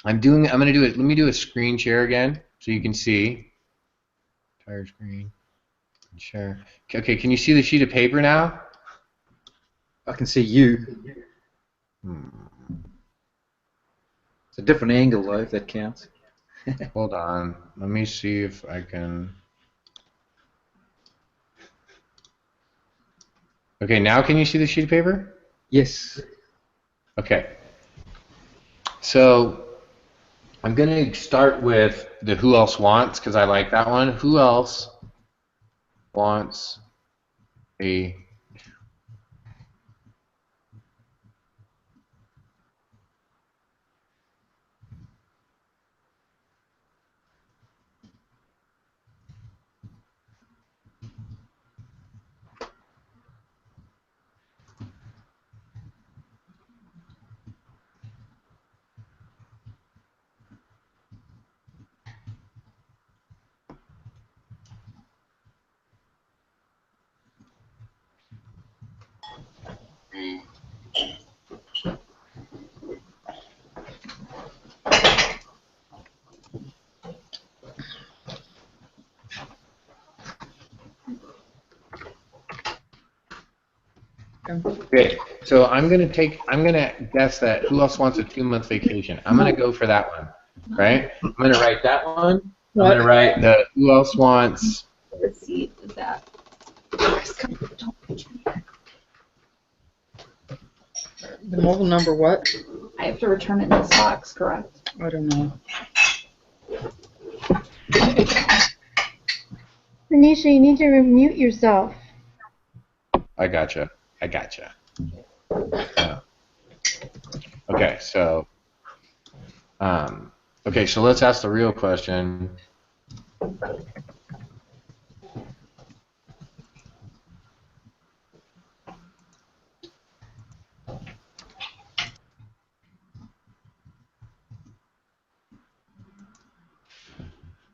I'm gonna do it. Let me do a screen share again so you can see. Entire screen. Share. Okay, can you see the sheet of paper now? I can see you. It's a different angle though, if that counts. Hold on. Let me see if I can. Okay, now can you see the sheet of paper? Yes. Okay. So I'm going to start with the who else wants because I like that one. Who else wants a Okay, so I'm gonna guess that who else wants a 2-month vacation? I'm gonna go for that one, right? I'm gonna write that one. I'm gonna write the who else wants. The receipt is that. The mobile number what? I have to return it in this box, correct? I don't know. Tanisha, you need to remute yourself. I gotcha. Okay, so so let's ask the real question.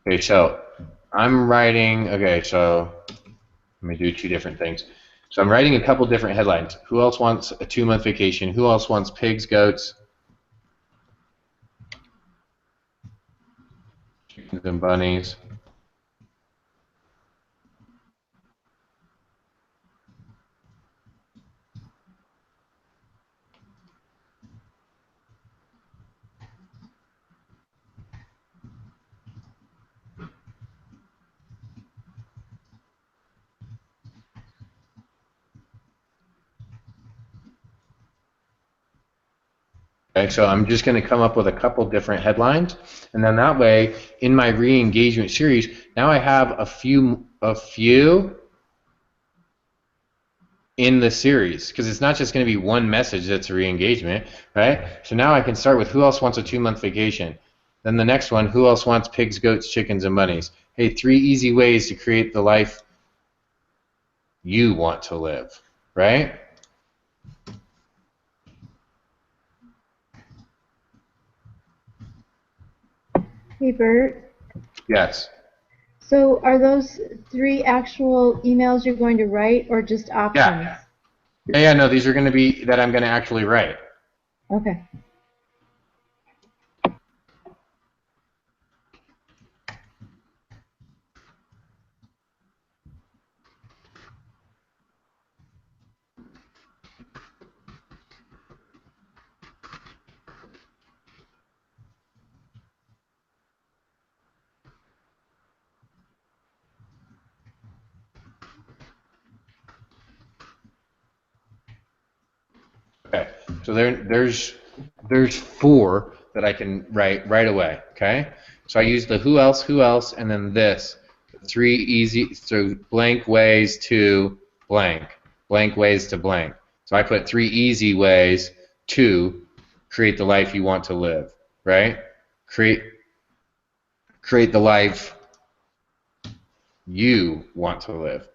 Okay, so I'm writing. Okay, so let me do 2 different things. So I'm writing a couple different headlines. Who else wants a 2-month vacation? Who else wants pigs, goats, chickens, and bunnies? Okay, so I'm just going to come up with a couple different headlines, and then that way, in my re-engagement series, now I have a few in the series, because it's not just going to be one message that's a re-engagement, right? So now I can start with who else wants a 2-month vacation? Then the next one, who else wants pigs, goats, chickens, and bunnies? Hey, 3 easy ways to create the life you want to live, right? Hey, Bert. Yes. So are those 3 actual emails you're going to write or just options? Yeah, no, these are going to be that I'm going to actually write. Okay. Okay, so there's 4 that I can write right away. Okay, so I use the who else, and then this 3 easy, so blank ways to blank ways to blank. So I put 3 easy ways to create the life you want to live. Right? Create the life you want to live,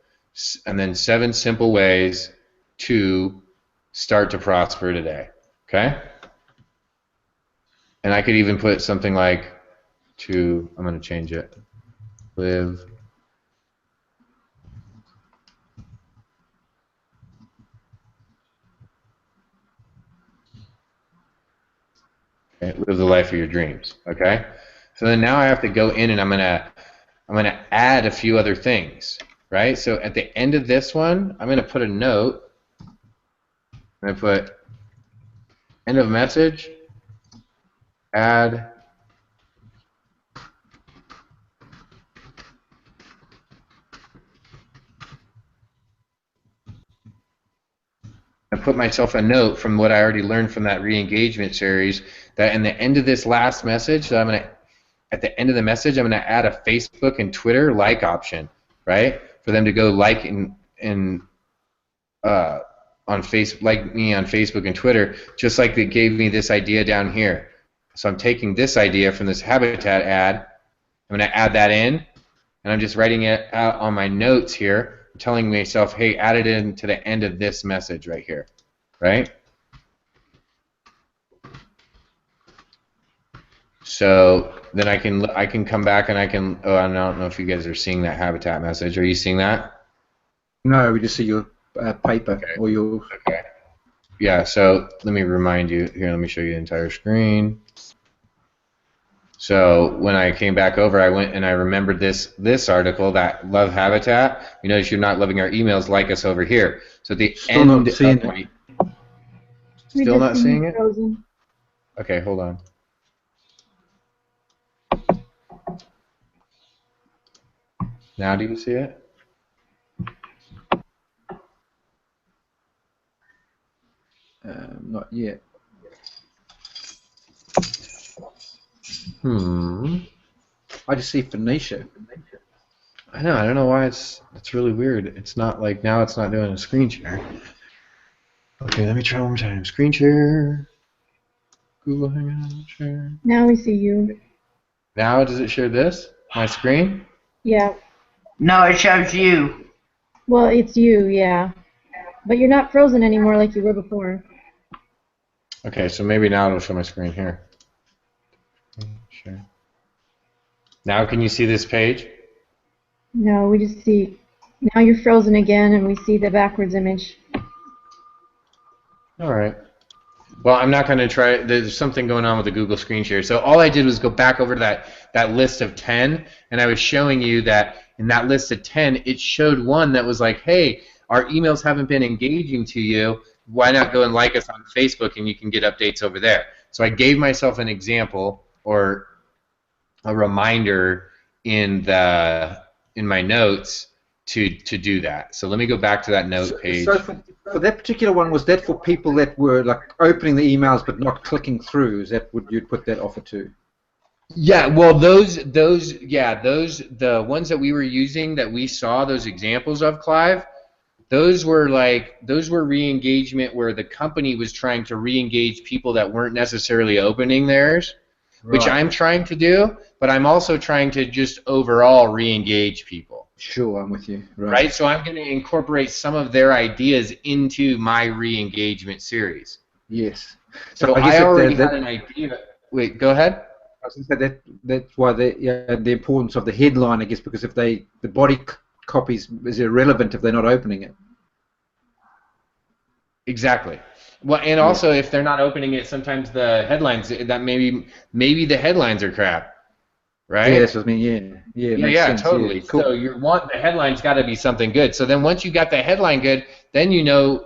and then 7 simple ways to start to prosper today. Okay? And I could even put something like I'm going to change it. Live. Okay, live the life of your dreams. Okay? So then now I have to go in and I'm going to add a few other things. Right? So at the end of this one, I'm going to put a note. I'm going to put end of message, add I put myself a note from what I already learned from that re-engagement series that in the end of this last message, that at the end of the message, I'm going to add a Facebook and Twitter like option, right? For them to go like on like me on Facebook and Twitter, just like they gave me this idea down here. So I'm taking this idea from this habitat ad, I'm going to add that in, and I'm just writing it out on my notes here, telling myself, hey, add it in to the end of this message right here, right? So then I can come back and I can, I don't know if you guys are seeing that habitat message. Are you seeing that? No, we just see your paper Okay. or your. Okay. Yeah. So let me remind you here. Let me show you the entire screen. So when I came back over, I went and I remembered this article, that love habitat. You notice you're not loving our emails, like us over here. So at the Still end not seeing of my, We still just not see seeing you it? frozen. Okay, hold on. Now do you see it? Not yet. I just see Phoenicia. I know. I don't know why it's really weird. It's not like now. It's not doing a screen share. Okay, let me try one more time. Screen share. Google Hangout share. Now we see you. Now does it share this? My screen? Yeah. No, it shows you. Well, it's you, yeah. But you're not frozen anymore like you were before. Okay, so maybe now it'll show my screen here. Sure. Now can you see this page? No, we just see. Now you're frozen again, and we see the backwards image. All right. Well, I'm not going to try. There's something going on with the Google screen share. So all I did was go back over to that list of 10, and I was showing you that in that list of 10, it showed one that was like, hey, our emails haven't been engaging to you. Why not go and like us on Facebook, and you can get updates over there. So I gave myself an example or a reminder in my notes to do that. So let me go back to that note page. So for that particular one, was that for people that were like opening the emails but not clicking through? Is that what you'd put that offer to? Yeah, well, the ones that we were using that we saw those examples of, Clive, those were re-engagement where the company was trying to re-engage people that weren't necessarily opening theirs, which Right. I'm trying to do, but I'm also trying to just overall re-engage people. Sure, I'm with you. Right? So I'm going to incorporate some of their ideas into my re-engagement series. Yes. So I guess I already had an idea. Wait, go ahead. I was going to say that's why the importance of the headline, I guess, because if the body copies is irrelevant if they're not opening it. Exactly. Well, and also if they're not opening it, sometimes the headlines that maybe the headlines are crap, Yeah, right? that's what I mean. Yeah, yeah, it Yeah, makes yeah, sense. Yeah, totally. So cool. you want the headline's got to be something good. So then once you got the headline good, then you know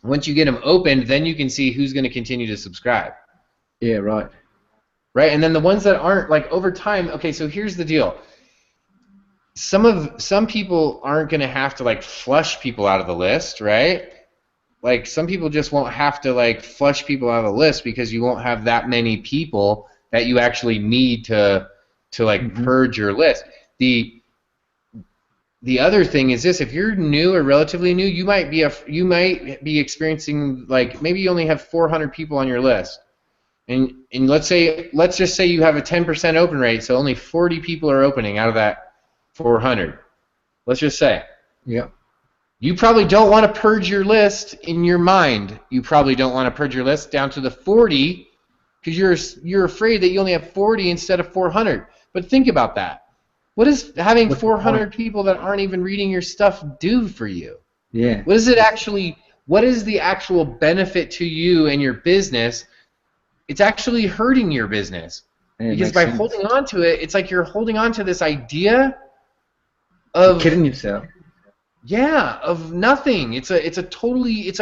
once you get them opened, then you can see who's going to continue to subscribe, Yeah, right. right? And then the ones that aren't, like over time. Okay, so here's the deal. Some people aren't going to have to like flush people out of the list, right? Like some people just won't have to like flush people out of the list because you won't have that many people that you actually need to like purge your list. The other thing is this: if you're new or relatively new, you might be experiencing like maybe you only have 400 people on your list, and let's just say you have a 10% open rate, so only 40 people are opening out of that 400. Let's just say. Yeah. You probably don't want to purge your list in your mind. You probably don't want to purge your list down to the 40 because you're afraid that you only have 40 instead of 400. But think about that. What does having What's the 400 point? people that aren't even reading your stuff do for you? Yeah. What is the actual benefit to you and your business? It's actually hurting your business. Yeah, it Because makes by sense. holding on to it, it's like you're holding on to this idea You're of kidding yourself. yeah, of nothing. It's like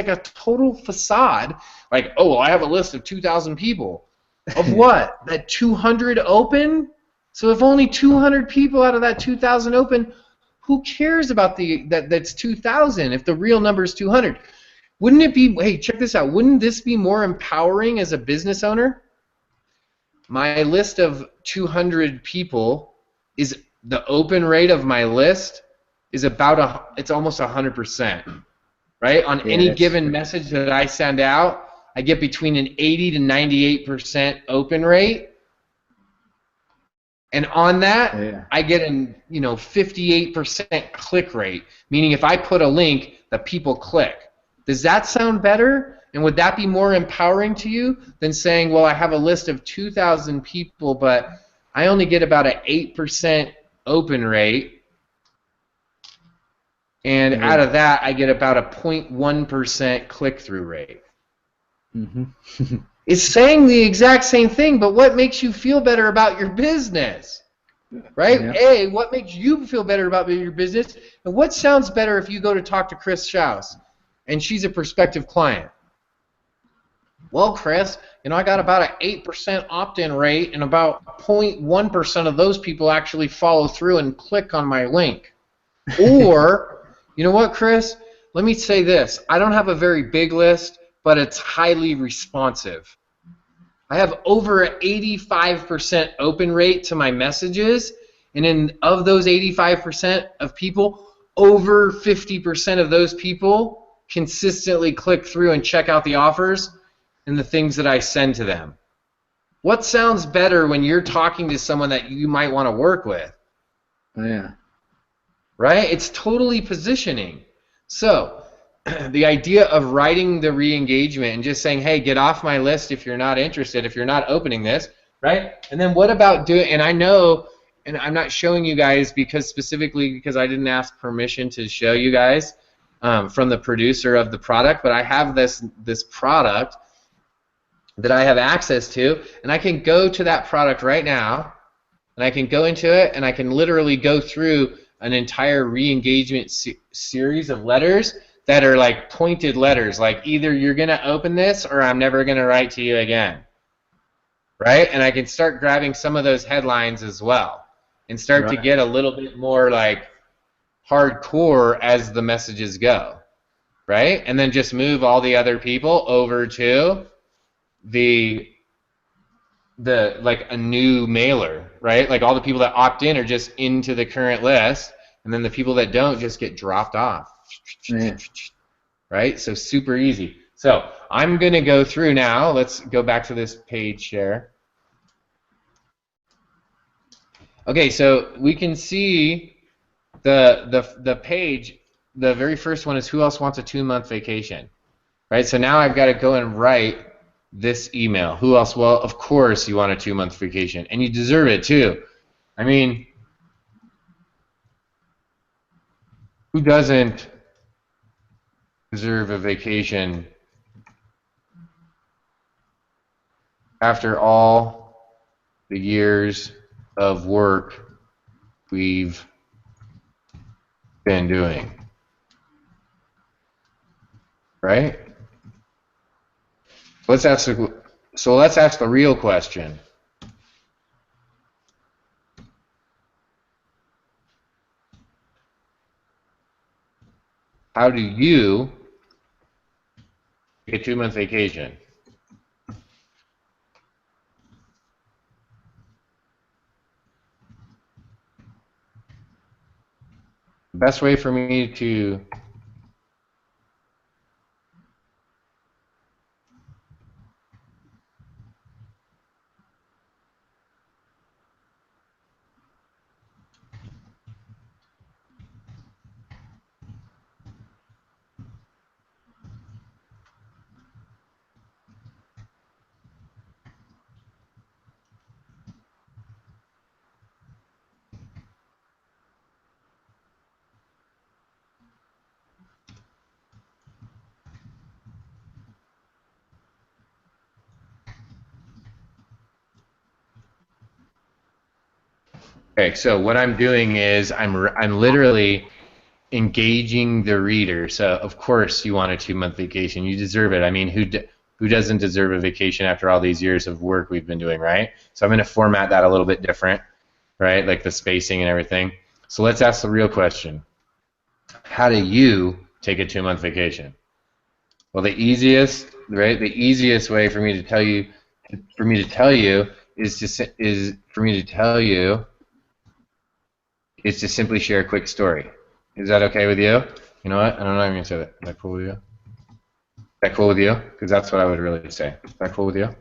a total facade. Like, oh, well, I have a list of 2,000 people. Of what? That 200 open? So if only 200 people out of that 2,000 open, who cares about that's 2,000 if the real number is 200? Wouldn't it be, hey, check this out. Wouldn't this be more empowering as a business owner? My list of 200 people is the open rate of my list is it's almost 100%, right? On Yeah, any that's given message that I send out, I get between an 80 to 98% open rate, and on that, I get an 58% click rate. Meaning, if I put a link, the people click. Does that sound better? And would that be more empowering to you than saying, well, I have a list of 2,000 people, but I only get about an 8% open rate? And out of that, I get about a 0.1% click-through rate. It's saying the exact same thing, but what makes you feel better about your business? Right? Yeah. A, what makes you feel better about your business? And what sounds better if you go to talk to Chris Schaus and she's a prospective client? Well, Chris, I got about an 8% opt-in rate, and about 0.1% of those people actually follow through and click on my link. Or, you know what, Chris? Let me say this. I don't have a very big list, but it's highly responsive. I have over an 85% open rate to my messages, and of those 85% of people, over 50% of those people consistently click through and check out the offers and the things that I send to them. What sounds better when you're talking to someone that you might want to work with? Yeah. Right? It's totally positioning. So the idea of writing the re-engagement and just saying, hey, get off my list if you're not interested, if you're not opening this, right? And then what about and I know, and I'm not showing you guys specifically because I didn't ask permission to show you guys from the producer of the product, but I have this product that I have access to, and I can go to that product right now, and I can go into it, and I can literally go through an entire re-engagement series of letters that are like pointed letters, like either you're going to open this or I'm never going to write to you again, right? And I can start grabbing some of those headlines as well and start to get a little bit more like hardcore as the messages go, right? And then just move all the other people over to like a new mailer, right? Like all the people that opt in are just into the current list, and then the people that don't just get dropped off. Yeah. Right? So super easy. So I'm going to go through now. Let's go back to this page share. Okay, so we can see the page. The very first one is who else wants a 2-month vacation, right? So now I've got to go and write this email. Who else? Well, of course you want a 2-month vacation, and you deserve it too. I mean, who doesn't deserve a vacation after all the years of work we've been doing, right? Let's ask the real question. How do you take a 2-month vacation? The best way for me to Okay, so what I'm doing is I'm literally engaging the reader. So of course you want a 2-month vacation. You deserve it. I mean, who doesn't deserve a vacation after all these years of work we've been doing, right? So I'm going to format that a little bit different, right? Like the spacing and everything. So let's ask the real question. How do you take a 2-month vacation? Well, the easiest way for me to tell you is to simply share a quick story. Is that okay with you? You know what? I don't know how I'm going to say that. Is that cool with you? Is that cool with you? Because that's what I would really say. Is that cool with you?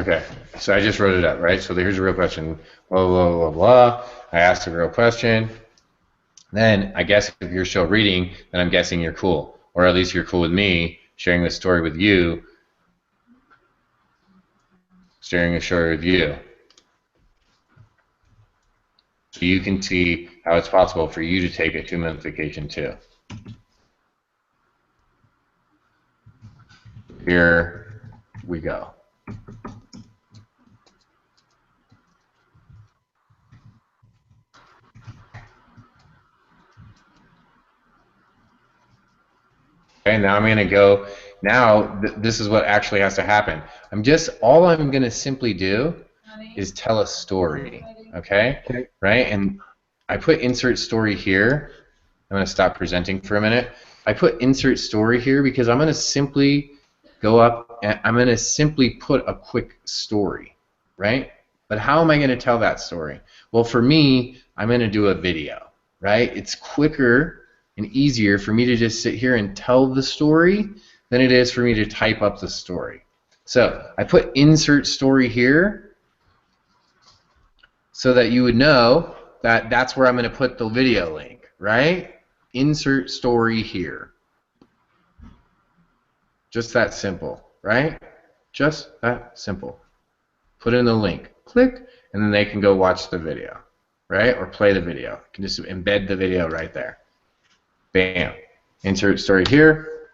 Okay, so I just wrote it up, right? So here's a real question. Blah, blah, blah, blah. I asked a real question. Then I guess if you're still reading, then I'm guessing you're cool. Or at least you're cool with me sharing the story with you. Sharing a story with you. So you can see how it's possible for you to take a 2-month vacation too. Here we go. Okay, now I'm going to go. Now this is what actually has to happen. All I'm going to simply do is tell a story. Okay? Right? And I put insert story here. I'm going to stop presenting for a minute. I put insert story here because I'm going to simply go up and I'm going to simply put a quick story, right? But how am I going to tell that story? Well, for me, I'm going to do a video, right? It's quicker and easier for me to just sit here and tell the story than it is for me to type up the story. So I put insert story here so that you would know that that's where I'm going to put the video link, right? Insert story here. Just that simple, right? Just that simple. Put in the link, click, and then they can go watch the video, right? Or play the video. You can just embed the video right there. Bam. Insert story here.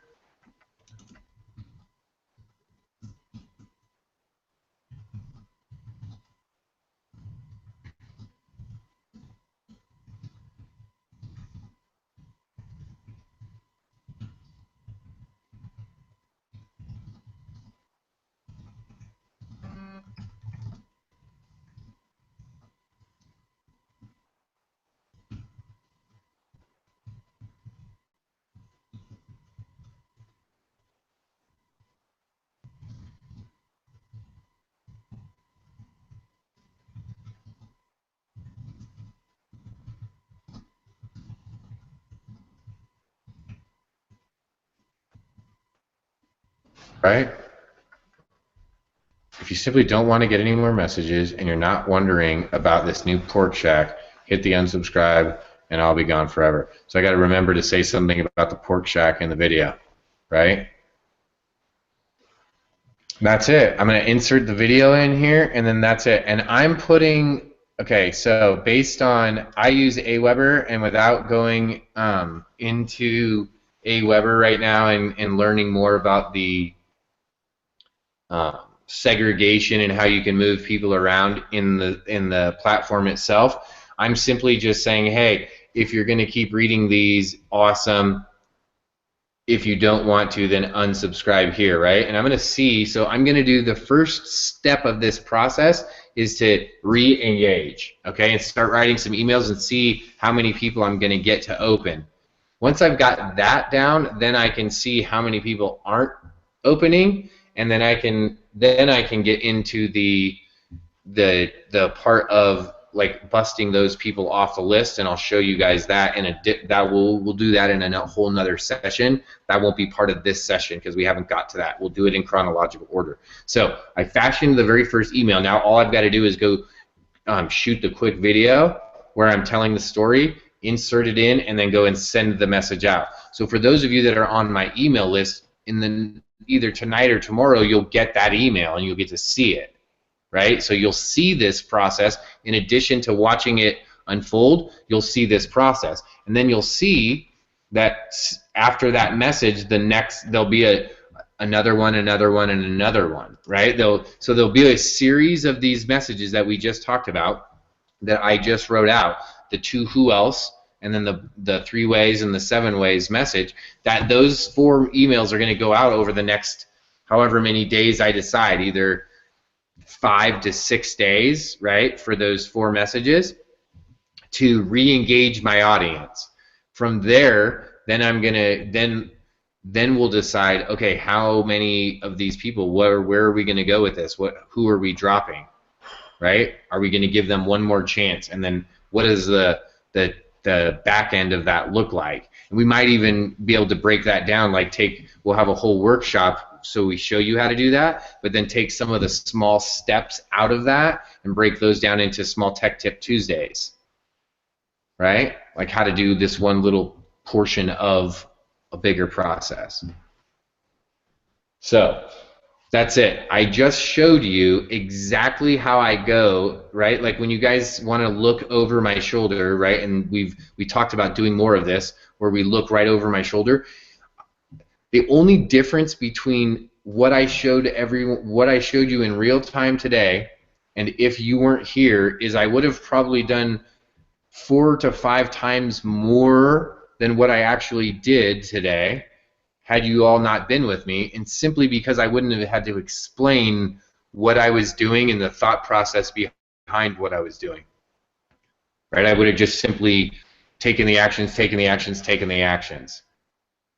right? If you simply don't want to get any more messages and you're not wondering about this new pork shack, hit the unsubscribe and I'll be gone forever. So I got to remember to say something about the pork shack in the video, right? That's it. I'm going to insert the video in here and then that's it. And I'm putting, okay, so based on, I use Aweber, and without going into Aweber right now and learning more about the segregation and how you can move people around in the platform itself, I'm simply just saying, hey, if you're going to keep reading these, awesome. If you don't want to, then unsubscribe here, right? And I'm going to see, so I'm going to do the first step of this process is to re-engage, okay, and start writing some emails and see how many people I'm going to get to open. Once I've got that down, then I can see how many people aren't opening, and then I can get into the part of like busting those people off the list, and I'll show you guys that in we'll do that in a whole nother session. That won't be part of this session because we haven't got to that. We'll do it in chronological order. So I fashioned the very first email. Now all I've got to do is go shoot the quick video where I'm telling the story, insert it in, and then go and send the message out. So for those of you that are on my email list, either tonight or tomorrow, you'll get that email and you'll get to see it, right? So you'll see this process. In addition to watching it unfold, you'll see this process. And then you'll see that after that message, there'll be another one, and another one, right? So there'll be a series of these messages that we just talked about that I just wrote out, the 2 who else, and then the 3 ways and the 7 ways message, that those 4 emails are going to go out over the next however many days I decide, either 5 to 6 days, right, for those 4 messages to re-engage my audience. From there, then I'm gonna then we'll decide, okay, how many of these people, where are we gonna go with this? Who are we dropping, right? Are we gonna give them one more chance? And then what does the back end of that look like? And we might even be able to break that down, like we'll have a whole workshop so we show you how to do that, but then take some of the small steps out of that and break those down into small Tech Tip Tuesdays, right? Like how to do this one little portion of a bigger process. So that's it. I just showed you exactly how I go, right? Like when you guys want to look over my shoulder, right? And we talked about doing more of this where we look right over my shoulder. The only difference between what I showed you in real time today and if you weren't here is I would have probably done 4 to 5 times more than what I actually did today had you all not been with me, and simply because I wouldn't have had to explain what I was doing and the thought process behind what I was doing. Right? I would have just simply taken the actions,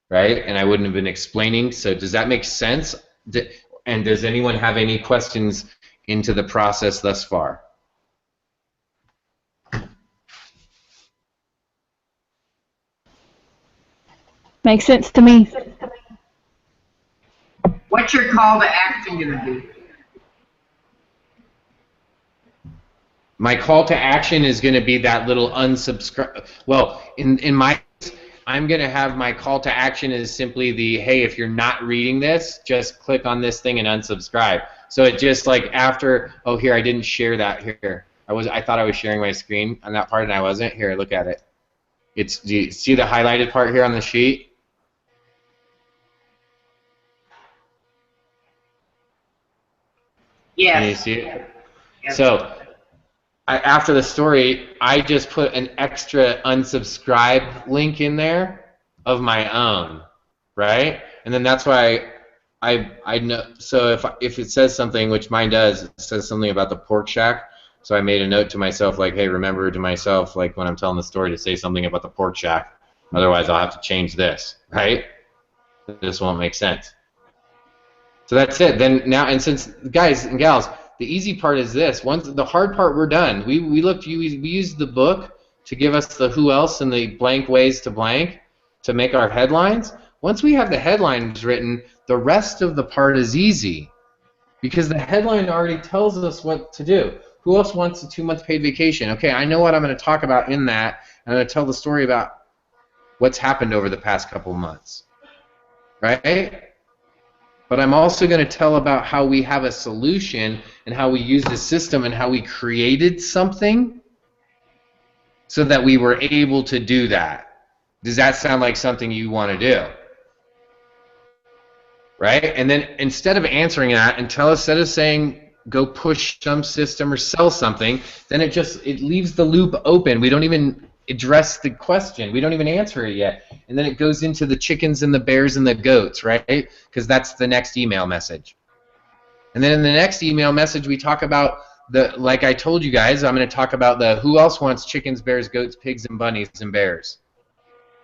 right? And I wouldn't have been explaining. So does that make sense? And does anyone have any questions into the process thus far? Makes sense to me. What's your call to action going to be? My call to action is going to be that little unsubscribe. Well, in my case, I'm going to have my call to action is simply the, hey, if you're not reading this, just click on this thing and unsubscribe. So it just like after, oh, here, I didn't share that here. I thought I was sharing my screen on that part and I wasn't. Here, look at it. Do you see the highlighted part here on the sheet? Yes. Can you see it? Yes. So after the story, I just put an extra unsubscribe link in there of my own, right? And then that's why I know. So if it says something, which mine does, it says something about the pork shack. So I made a note to myself, like, hey, remember to myself, like when I'm telling the story, to say something about the pork shack. Otherwise, I'll have to change this, right? This won't make sense. So that's it. Then now, and since guys and gals, the easy part is this. Once the hard part, we're done. We used the book to give us the who else and the blank ways to blank to make our headlines. Once we have the headlines written, the rest of the part is easy because the headline already tells us what to do. Who else wants a 2-month paid vacation? Okay, I know what I'm going to talk about in that. I'm going to tell the story about what's happened over the past couple months, right? But I'm also going to tell about how we have a solution and how we use the system and how we created something so that we were able to do that. Does that sound like something you want to do? Right? And then instead of answering that, instead of saying go push some system or sell something, then it leaves the loop open. We don't even address the question. We don't even answer it yet. And then it goes into the chickens and the bears and the goats, right? Because that's the next email message. And then in the next email message, we talk about like I told you guys, I'm going to talk about who else wants chickens, bears, goats, pigs, and bunnies and bears,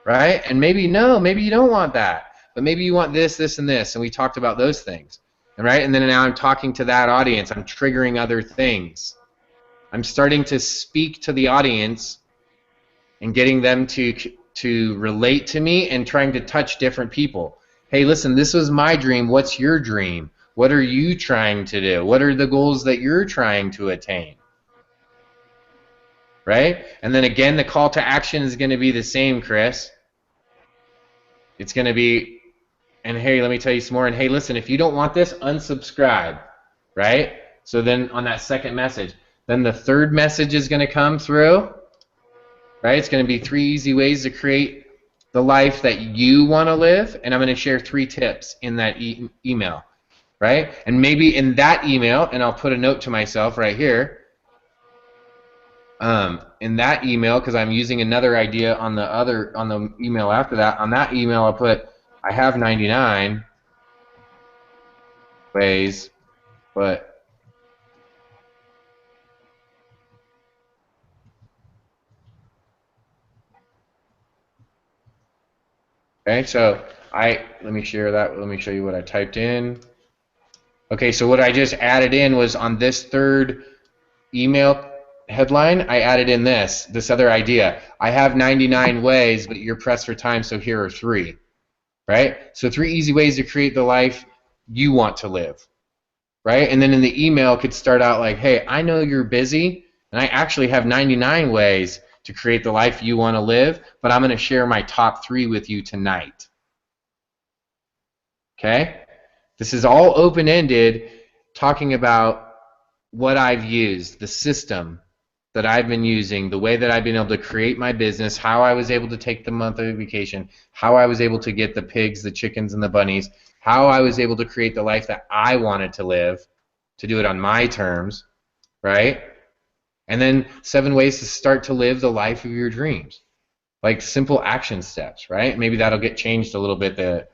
right? And maybe you don't want that, but maybe you want this, this, and this, and we talked about those things, right? And then now I'm talking to that audience. I'm triggering other things. I'm starting to speak to the audience and getting them to relate to me and trying to touch different people. Hey, listen, this was my dream. What's your dream? What are you trying to do? What are the goals that you're trying to attain? Right? And then again, the call to action is going to be the same, Chris. It's going to be, and hey, let me tell you some more. And hey, listen, if you don't want this, unsubscribe. Right? So then on that second message, then the third message is going to come through. Right? It's going to be 3 easy ways to create the life that you want to live. And I'm going to share 3 tips in that email. Right? And maybe in that email, and I'll put a note to myself right here, in that email, because I'm using another idea on the email after that, on that email I'll put, I have 99 ways, but okay, so let me share that. Let me show you what I typed in. Okay, so what I just added in was on this third email headline, I added in this other idea. I have 99 ways, but you're pressed for time, so here are 3. Right? So 3 easy ways to create the life you want to live. Right? And then in the email could start out like, hey, I know you're busy, and I actually have 99 ways to create the life you want to live, but I'm going to share my top 3 with you tonight. Okay? This is all open-ended, talking about what I've used, the system that I've been using, the way that I've been able to create my business, how I was able to take the monthly vacation, how I was able to get the pigs, the chickens, and the bunnies, how I was able to create the life that I wanted to live, to do it on my terms, right? And then 7 ways to start to live the life of your dreams. Like simple action steps, right? Maybe that'll get changed a little bit, the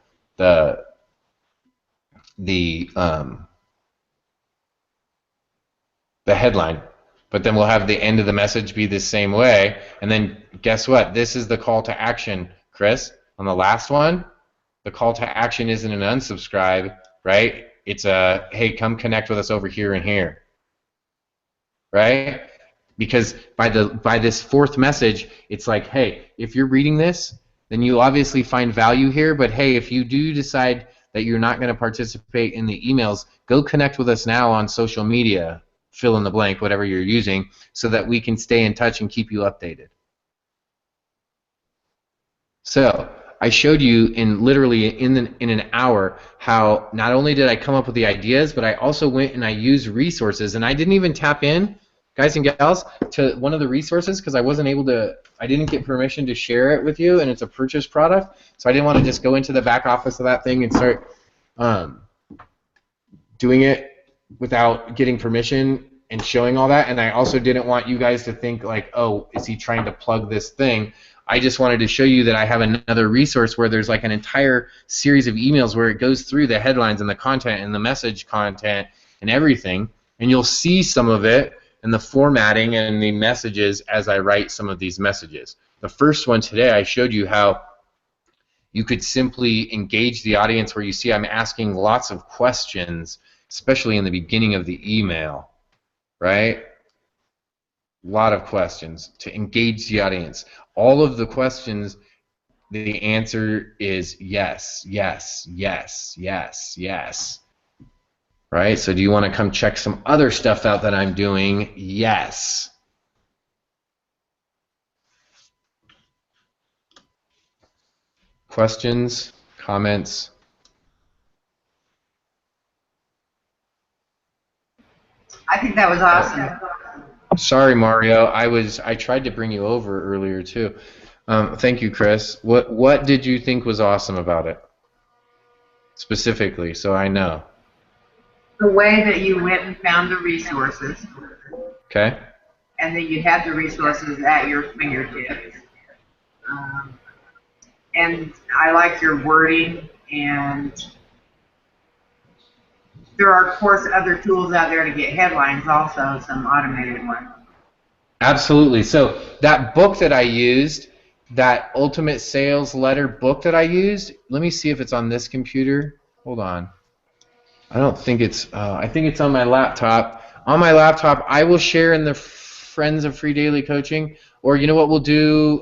headline, but then we'll have the end of the message be the same way, and then guess what? This is the call to action, Chris. On the last one, the call to action isn't an unsubscribe, right? It's a, hey, come connect with us over here and here, right? Because by this 4th message, it's like, hey, if you're reading this, then you obviously find value here, but hey, if you do decide that you're not going to participate in the emails, go connect with us now on social media, fill in the blank, whatever you're using, so that we can stay in touch and keep you updated. So I showed you literally in an hour how not only did I come up with the ideas, but I also went and I used resources, and I didn't even tap in, guys and gals, to one of the resources because I didn't get permission to share it with you, and it's a purchase product, so I didn't want to just go into the back office of that thing and start doing it without getting permission and showing all that. And I also didn't want you guys to think like, oh, is he trying to plug this thing? I just wanted to show you that I have another resource where there's like an entire series of emails where it goes through the headlines and the content and the message content and everything, and you'll see some of it in the formatting and the messages as I write some of these messages. The first one today, I showed you how you could simply engage the audience where you see I'm asking lots of questions, especially in the beginning of the email, right? A lot of questions to engage the audience. All of the questions the answer is yes, yes, yes, yes, yes. Right? So do you want to come check some other stuff out that I'm doing? Yes. Questions? Comments? I think that was awesome. Sorry, Mario. I tried to bring you over earlier too. Thank you, Chris. What did you think was awesome about it? Specifically, so I know. The way that you went and found the resources, Okay? and that you had the resources at your fingertips. And I like your wording, and there are, of course, other tools out there to get headlines also, some automated ones. Absolutely. So that book that I used, that Ultimate Sales Letter book that I used, let me see if it's on this computer. Hold on. I don't think it's, I think it's on my laptop. On my laptop, I will share in the Friends of Free Daily Coaching, or you know what we'll do,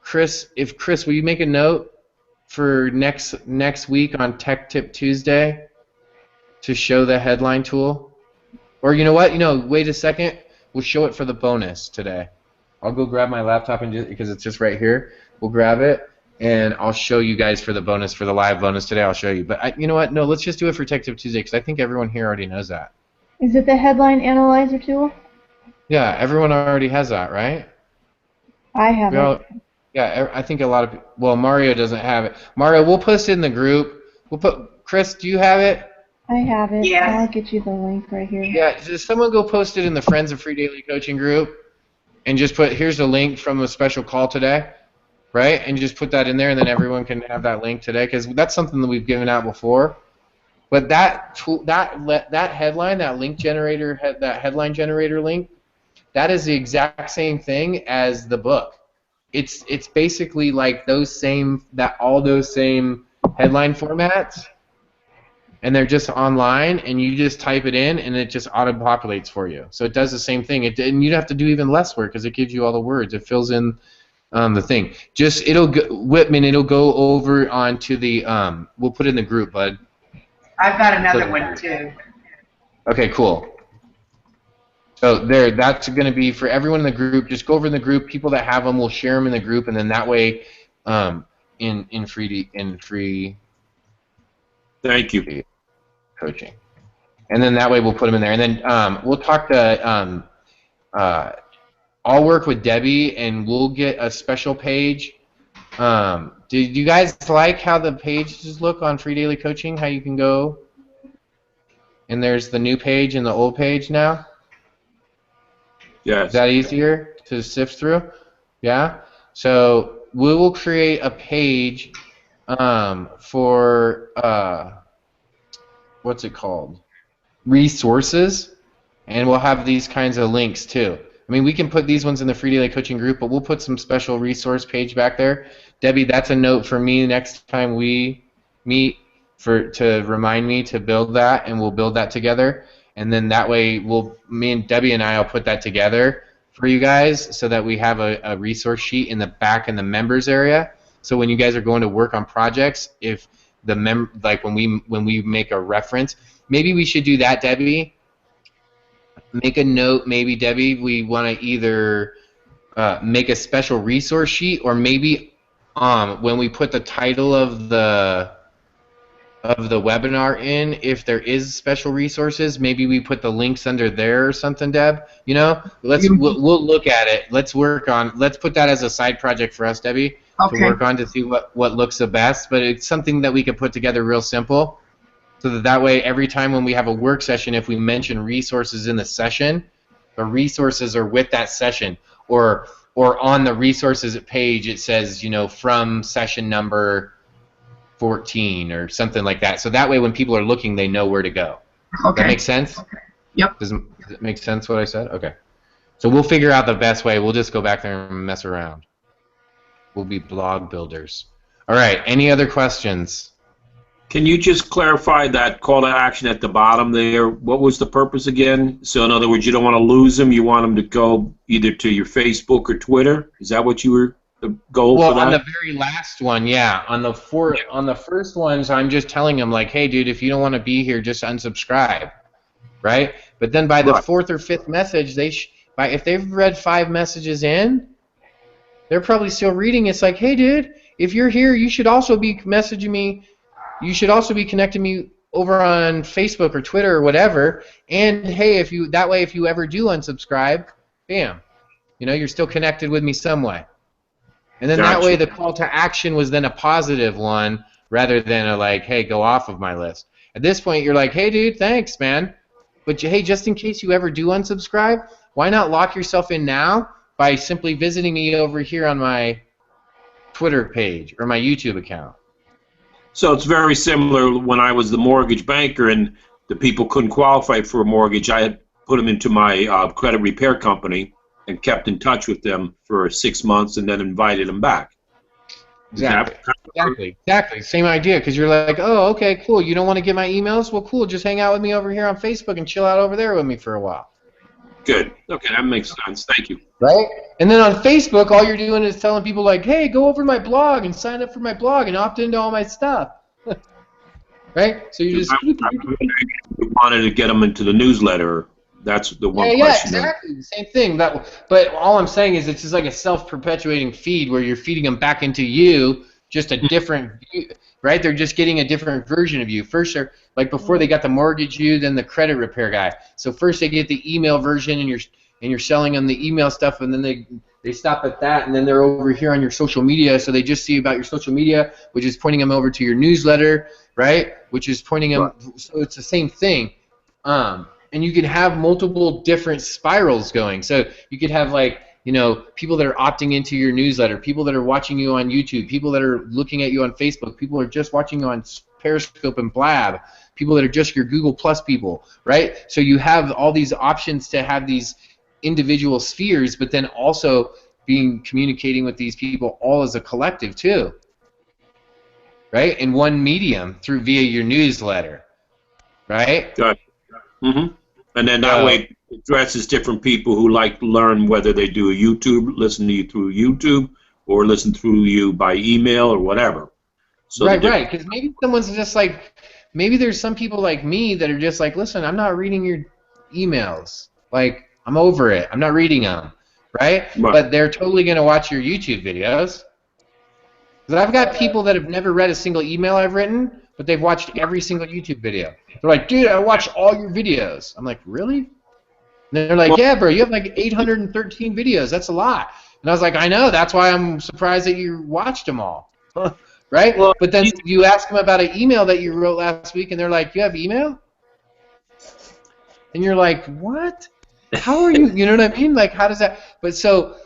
Chris, will you make a note for next week on Tech Tip Tuesday to show the headline tool? Or you know what? Wait a second. We'll show it for the bonus today. I'll go grab my laptop because it's just right here. We'll grab it and I'll show you guys for the bonus, for the live bonus today. I'll show you. But you know what? No, let's just do it for Tech Tip Tuesday because I think everyone here already knows that. Is it the headline analyzer tool? Yeah, everyone already has that, right? I have it. Yeah, I think a lot of people. Well, Mario doesn't have it. Mario, we'll post it in the group. Chris, do you have it? I have it. Yes. I'll get you the link right here. Yeah, does someone go post it in the Friends of Free Daily Coaching group and just put, here's the link from a special call today, right? And just put that in there and then everyone can have that link today because that's something that we've given out before. But that headline, that link generator, that headline generator link, that is the exact same thing as the book. It's basically like all those same headline formats, and they're just online, and you just type it in, and it just auto-populates for you. So it does the same thing, and you have to do even less work because it gives you all the words. It fills in the thing. Whitman, it'll go over onto the. We'll put it in the group, bud. I've got another one too. Okay, cool. So that's going to be for everyone in the group. Just go over in the group. People that have them, we'll share them in the group, and then that way, in free. Thank you. Coaching, and then that way we'll put them in there, and then we'll talk to. I'll work with Debbie, and we'll get a special page. Do you guys like how the pages look on Free Daily Coaching? How you can go, and there's the new page and the old page now. Yes. Is that easier to sift through? Yeah? So we will create a page for, what's it called? Resources. And we'll have these kinds of links too. I mean, we can put these ones in the Free Daily Coaching group, but we'll put some special resource page back there. Debbie, that's a note for me next time we meet to remind me to build that, and we'll build that together. And then that way, me and Debbie and I will put that together for you guys so that we have a resource sheet in the back in the members area. So when you guys are going to work on projects, if the when we make a reference, maybe we should do that, Debbie. Make a note, maybe Debbie. We want to either make a special resource sheet, or maybe when we put the title of the webinar in, if there is special resources, maybe we put the links under there or something, Deb. We'll look at it. Let's put that as a side project for us, Debbie, to work on to see what looks the best. But it's something that we could put together real simple, so that way every time when we have a work session, if we mention resources in the session, the resources are with that session, or on the resources page it says, from session number 14 or something like that. So that way when people are looking, they know where to go. Okay. That makes sense? Okay. Yep. Does it make sense what I said? Okay. So we'll figure out the best way. We'll just go back there and mess around. We'll be blog builders. All right. Any other questions? Can you just clarify that call to action at the bottom there? What was the purpose again? So in other words, you don't want to lose them. You want them to go either to your Facebook or Twitter. Is that what you were goal Well, for on the that? very last one, yeah. On the first ones, I'm just telling them like, hey, dude, if you don't want to be here, just unsubscribe, right? But then by the Right. fourth or fifth message, if they've read 5 messages in, they're probably still reading. It's like, hey, dude, if you're here, you should also be messaging me. You should also be connecting me over on Facebook or Twitter or whatever. And hey, if you ever do unsubscribe, bam, you're still connected with me some way. And then that way Gotcha. the call to action was then a positive one rather than a like, hey, go off of my list. At this point, you're like, hey, dude, thanks, man. But hey, just in case you ever do unsubscribe, why not lock yourself in now by simply visiting me over here on my Twitter page or my YouTube account? So it's very similar when I was the mortgage banker and the people couldn't qualify for a mortgage. I had put them into my credit repair company and kept in touch with them for 6 months and then invited them back. Exactly. Same idea, because you're like, oh, okay, cool. You don't want to get my emails? Well, cool. Just hang out with me over here on Facebook and chill out over there with me for a while. Good. Okay, that makes sense. Thank you. Right? And then on Facebook, all you're doing is telling people like, hey, go over to my blog and sign up for my blog and opt into all my stuff. Right? So you just... We wanted to get them into the newsletter. That's the one question. Yeah, exactly. The same thing. But all I'm saying is it's just like a self-perpetuating feed where you're feeding them back into you, just a different view, right? They're just getting a different version of you. First, like before they got the mortgage you, then the credit repair guy. So first they get the email version, and you're selling them the email stuff, and then they stop at that, and then they're over here on your social media, so they just see about your social media, which is pointing them over to your newsletter, right? Which is pointing them. Right. So it's the same thing. And you can have multiple different spirals going. So you could have people that are opting into your newsletter, people that are watching you on YouTube, people that are looking at you on Facebook, people that are just watching you on Periscope and Blab, people that are just your Google Plus people, right? So you have all these options to have these individual spheres, but then also communicating with these people all as a collective too, right? In one medium via your newsletter, right? Good. Mm-hmm. And then that way it addresses different people who like to learn whether they do a listen to you through YouTube or listen through you by email or whatever. So right, because maybe someone's just like, maybe there's some people like me that are just like, listen, I'm not reading your emails. Like, I'm over it. I'm not reading them, right? But they're totally going to watch your YouTube videos. Because I've got people that have never read a single email I've written, but they've watched every single YouTube video. They're like, dude, I watch all your videos. I'm like, really? And they're like, yeah, bro, you have like 813 videos. That's a lot. And I was like, I know. That's why I'm surprised that you watched them all. Right? Well, but then you ask them about an email that you wrote last week, and they're like, you have email? And you're like, what? How are you? You know what I mean? Like, how does that? But so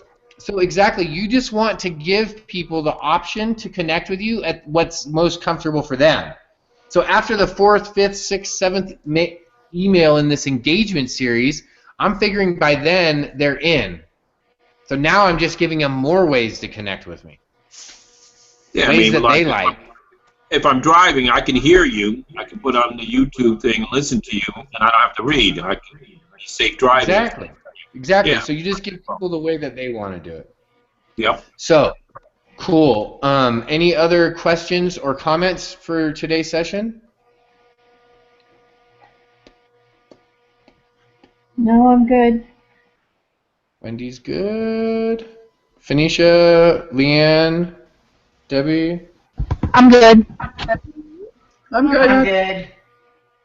exactly, you just want to give people the option to connect with you at what's most comfortable for them. So after the 4th, 5th, 6th, 7th email in this engagement series, I'm figuring by then they're in. So now I'm just giving them more ways to connect with me. Yeah, ways that they like. If I'm driving, I can hear you. I can put on the YouTube thing, listen to you, and I don't have to read. I can safe driving. Exactly. Yeah. So you just give people the way that they want to do it. Yep. So, cool. Any other questions or comments for today's session? No, I'm good. Wendy's good. Phoenicia, Leanne, Debbie? I'm good. I'm good. I'm good.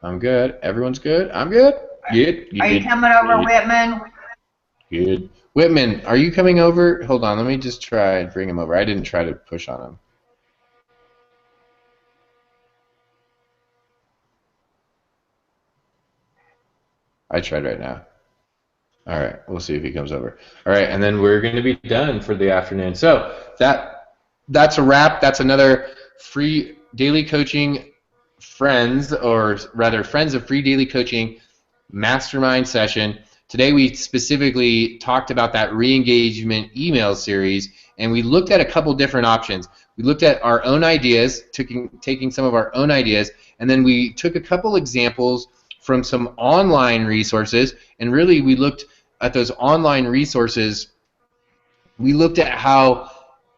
I'm good. Everyone's good? I'm good. Good. Are you coming over, Whitman? Good. Whitman, are you coming over? Hold on, let me just try and bring him over. I didn't try to push on him. I tried right now. All right, we'll see if he comes over. All right, and then we're going to be done for the afternoon. So that's a wrap. That's another free daily coaching friends, or rather friends of free daily coaching mastermind session. Today we specifically talked about that re-engagement email series, and we looked at a couple different options. We looked at our own ideas, taking some of our own ideas, and then we took a couple examples from some online resources, and really we looked at those online resources. We looked at how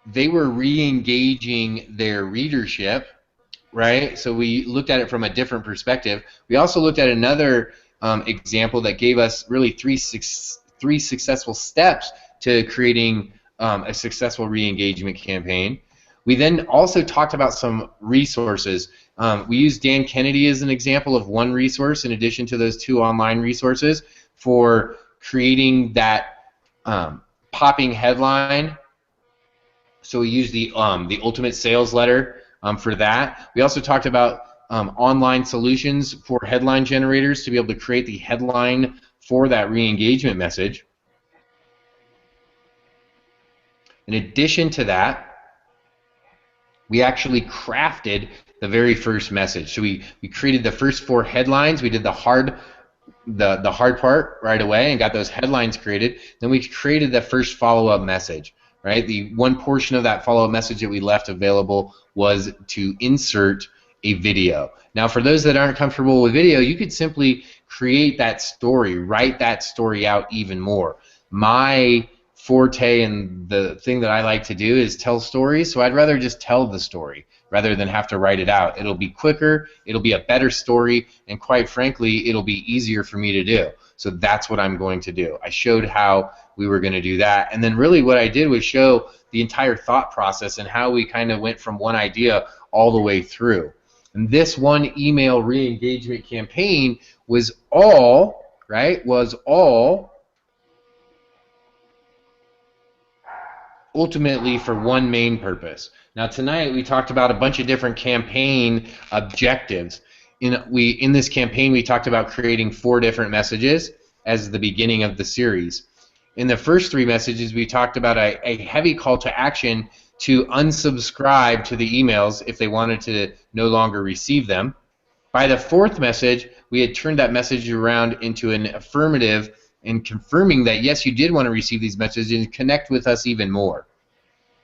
they were re-engaging their readership, right? So we looked at it from a different perspective. We also looked at another example that gave us really three successful steps to creating a successful re-engagement campaign. We then also talked about some resources. We used Dan Kennedy as an example of one resource in addition to those 2 online resources for creating that popping headline. So we used the ultimate sales letter for that. We also talked about online solutions for headline generators to be able to create the headline for that re-engagement message. In addition to that, we actually crafted the very first message. So we created the first 4 headlines. We did the hard part right away and got those headlines created. Then we created the first follow-up message, right? The one portion of that follow-up message that we left available was to insert a video. Now, for those that aren't comfortable with video, you could simply create that story, write that story out even more. My forte and the thing that I like to do is tell stories, so I'd rather just tell the story rather than have to write it out. It'll be quicker, it'll be a better story, and quite frankly, it'll be easier for me to do. So that's what I'm going to do. I showed how we were going to do that, and then really what I did was show the entire thought process and how we kind of went from one idea all the way through. And this one email re-engagement campaign was all ultimately for one main purpose. Now tonight we talked about a bunch of different campaign objectives. In this campaign we talked about creating 4 different messages as the beginning of the series. In the first 3 messages we talked about a heavy call to action to unsubscribe to the emails if they wanted to no longer receive them. By the 4th message, we had turned that message around into an affirmative and confirming that yes, you did want to receive these messages and connect with us even more.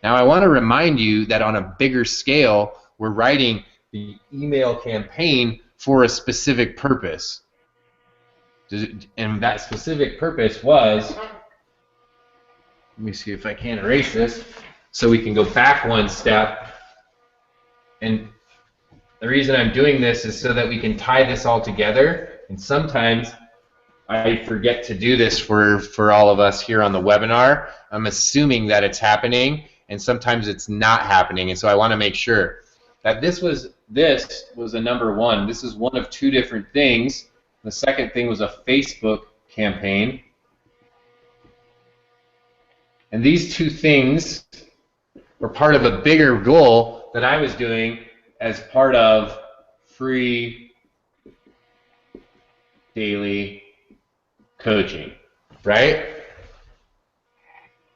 Now I want to remind you that on a bigger scale, we're writing the email campaign for a specific purpose. And that specific purpose was, let me see if I can erase this, so we can go back one step. And the reason I'm doing this is so that we can tie this all together. And sometimes I forget to do this for all of us here on the webinar. I'm assuming that it's happening, and sometimes it's not happening. And so I want to make sure that this was a number 1. This is one of 2 different things. The second thing was a Facebook campaign. And these 2 things were part of a bigger goal that I was doing as part of free daily coaching, right?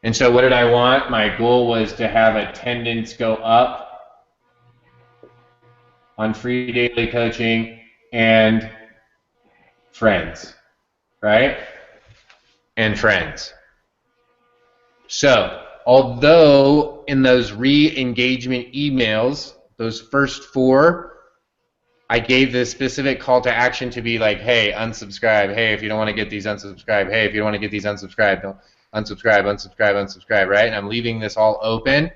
And so what did I want? My goal was to have attendance go up on free daily coaching and friends, right? And friends. So, although in those re-engagement emails, those first 4, I gave this specific call to action to be like, hey, unsubscribe. Hey, if you don't want to get these, unsubscribe. Hey, if you don't want to get these, unsubscribe. Don't unsubscribe, unsubscribe, unsubscribe, right? And I'm leaving this all open.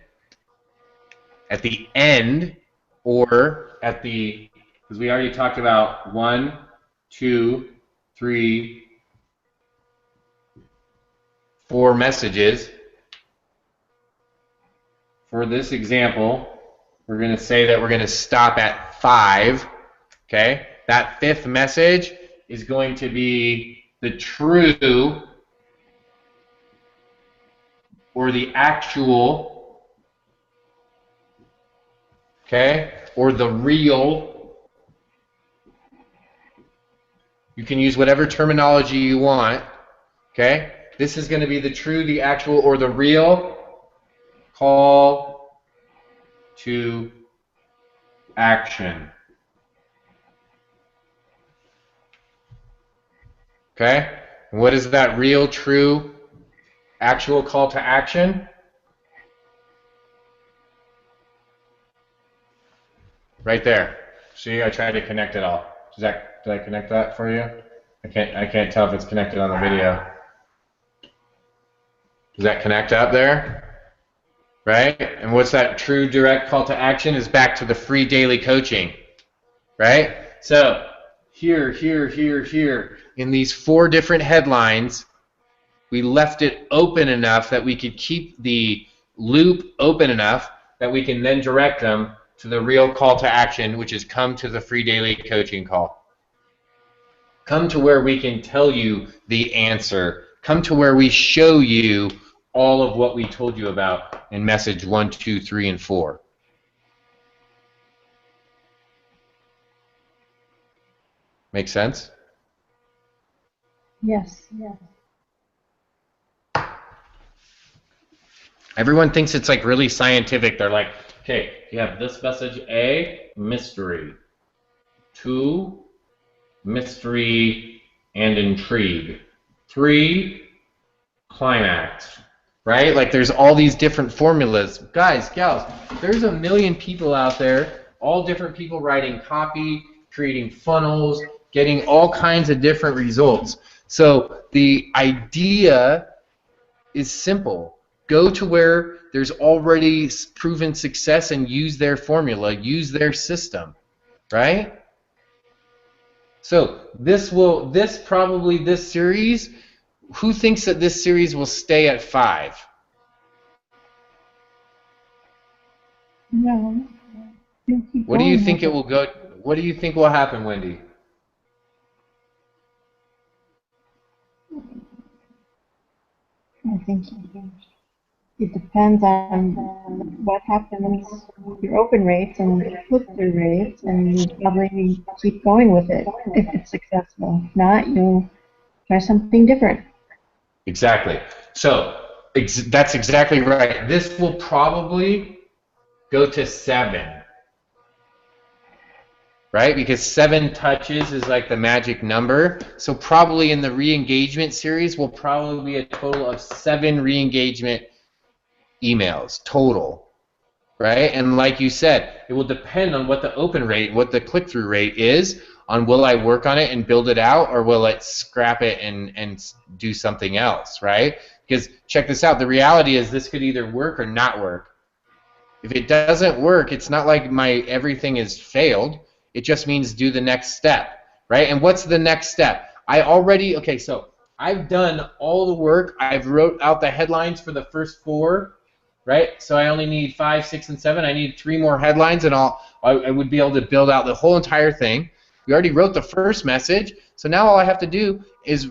At the end, or at the, because we already talked about 1, 2, 3, 4 messages. For this example, we're going to say that we're going to stop at 5. Okay? That 5th message is going to be the true or the actual, okay, or the real. You can use whatever terminology you want, okay? This is going to be the true, the actual, or the real call to action. Okay? And what is that real, true, actual call to action? Right there. See, I tried to connect it all. Did I connect that for you? I can't tell if it's connected on the video. Does that connect up there? right? And what's that true direct call to action is back to the free daily coaching, right? So here, in these 4 different headlines, we left it open enough that we could keep the loop open enough that we can then direct them to the real call to action, which is come to the free daily coaching call. Come to where we can tell you the answer. Come to where we show you all of what we told you about in message 1, 2, 3, and 4. Make sense? Yes. Everyone thinks it's like really scientific. They're like, okay, you have this message A, mystery. 2, mystery and intrigue. 3, climax. Right? Like there's all these different formulas. Guys, gals, there's a million people out there, all different people writing copy, creating funnels, getting all kinds of different results. So the idea is simple. Go to where there's already proven success and use their formula, use their system, right? So this series, who thinks that this series will stay at 5? No. What do you think it will go? What do you think will happen, Wendy? I think it depends on what happens with your open rates and click-through rates, and you probably keep going with it if it's successful. If not, you'll try something different. Exactly. So that's exactly right. This will probably go to 7. Right? Because 7 touches is like the magic number. So probably in the re-engagement series will probably be a total of 7 re-engagement emails total. Right? And like you said, it will depend on what the open rate, what the click-through rate is, on will I work on it and build it out, or will it scrap it and do something else, right? Because check this out, the reality is this could either work or not work. If it doesn't work, it's not like everything is failed. It just means do the next step, right? And what's the next step? So I've done all the work. I've wrote out the headlines for the first 4, right? So I only need 5, 6, and 7. I need 3 more headlines, and I would be able to build out the whole entire thing. We already wrote the first message, so now all I have to do is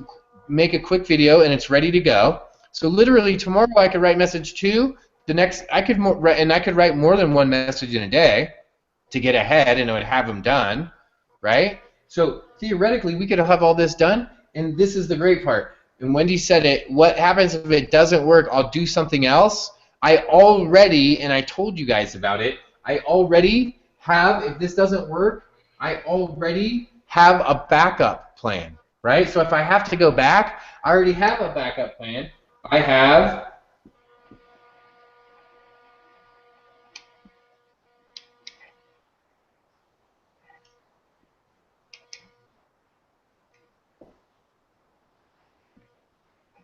make a quick video, and it's ready to go. So literally tomorrow I could write message 2. I could write more than 1 message in a day to get ahead, and it would have them done, right? So theoretically, we could have all this done, and this is the great part. And Wendy said it. What happens if it doesn't work? I'll do something else. And I told you guys about it. I already have. If this doesn't work, I already have a backup plan, right? So if I have to go back, I already have a backup plan. I have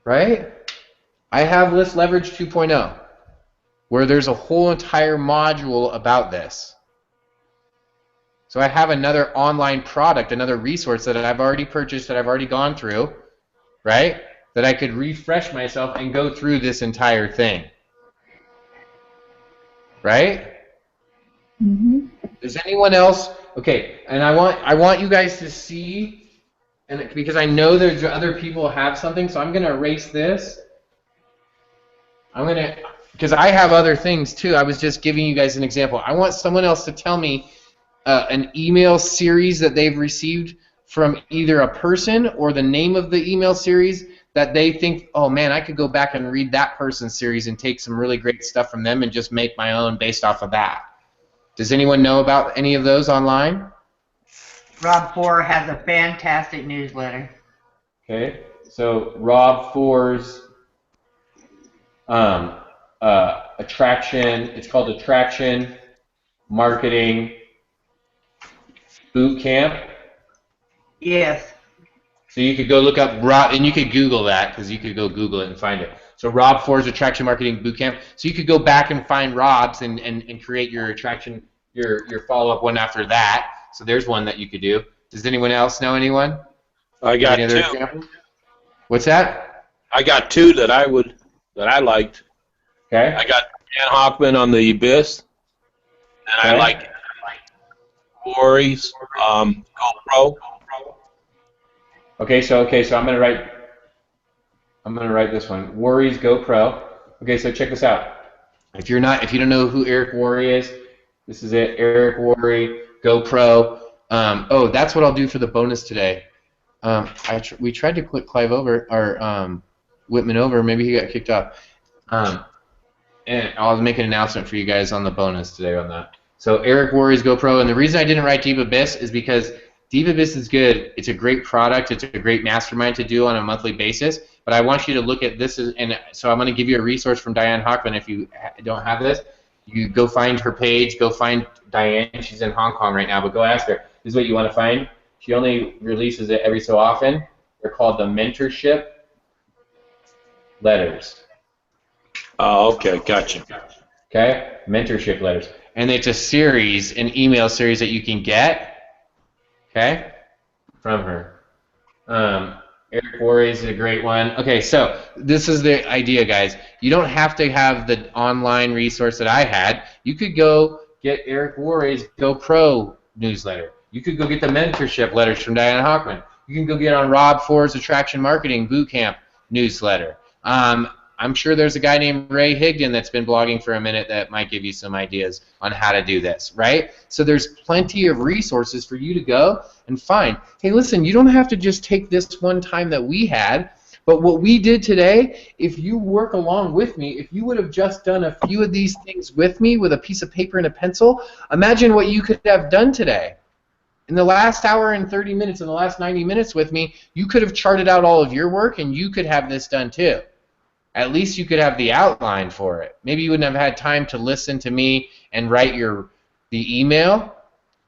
right? I have List Leverage 2.0, where there's a whole entire module about this. So I have another online product, another resource that I've already purchased, that I've already gone through, right? That I could refresh myself and go through this entire thing. Right? Mm-hmm. Does anyone else? Okay, and I want you guys to see, and because I know there's other people who have something, so I'm going to erase this. Because I have other things too. I was just giving you guys an example. I want someone else to tell me an email series that they've received from either a person or the name of the email series that they think, oh man, I could go back and read that person's series and take some really great stuff from them and just make my own based off of that. Does anyone know about any of those online? Rob 4 has a fantastic newsletter. Okay, so Rob 4's attraction, it's called Attraction Marketing Boot Camp. Yes. So you could go look up Rob, and you could Google that, because you could go Google it and find it. So So Rob Ford's Attraction Marketing Bootcamp. So you could go back and find Rob's and create your attraction, your follow-up one after that. So there's one that you could do. Does anyone else know anyone? I got Any other two. examples? What's that? I got two that I liked. Okay. I got Dan Hockman on the Abyss, and I like Corey's GoPro. Okay, so I'm gonna write this one. Worry's GoPro. Okay, so check this out. If you don't know who Eric Worry is, this is it. Eric Worry GoPro. Oh, that's what I'll do for the bonus today. We tried to click Clive over or Whitman over. Maybe he got kicked off. And I'll make an announcement for you guys on the bonus today on that. So Eric Worry's GoPro, and the reason I didn't write Deep Abyss is because Deep Abyss is good. It's a great product. It's a great mastermind to do on a monthly basis. But I want you to look at this, and so I'm going to give you a resource from Diane Hockman. If you don't have this, you go find her page. Go find Diane. She's in Hong Kong right now, but go ask her. This is what you want to find. She only releases it every so often. They're called the mentorship letters. Oh, okay, gotcha. Okay, mentorship letters, and it's a series, an email series that you can get. Okay, from her. Eric Worry is a great one. Okay, so this is the idea, guys. You don't have to have the online resource that I had. You could go get Eric Worry's GoPro newsletter. You could go get the mentorship letters from Diana Hockman. You can go get on Rob Ford's Attraction Marketing Bootcamp newsletter. I'm sure there's a guy named Ray Higdon that's been blogging for a minute that might give you some ideas on how to do this, right? So there's plenty of resources for you to go and find. Hey, listen, you don't have to just take this one time that we had, but what we did today, if you work along with me, if you would have just done a few of these things with me with a piece of paper and a pencil, imagine what you could have done today. In the last hour and 30 minutes, in the last 90 minutes with me, you could have charted out all of your work and you could have this done too. At least you could have the outline for it. Maybe you wouldn't have had time to listen to me and write the email,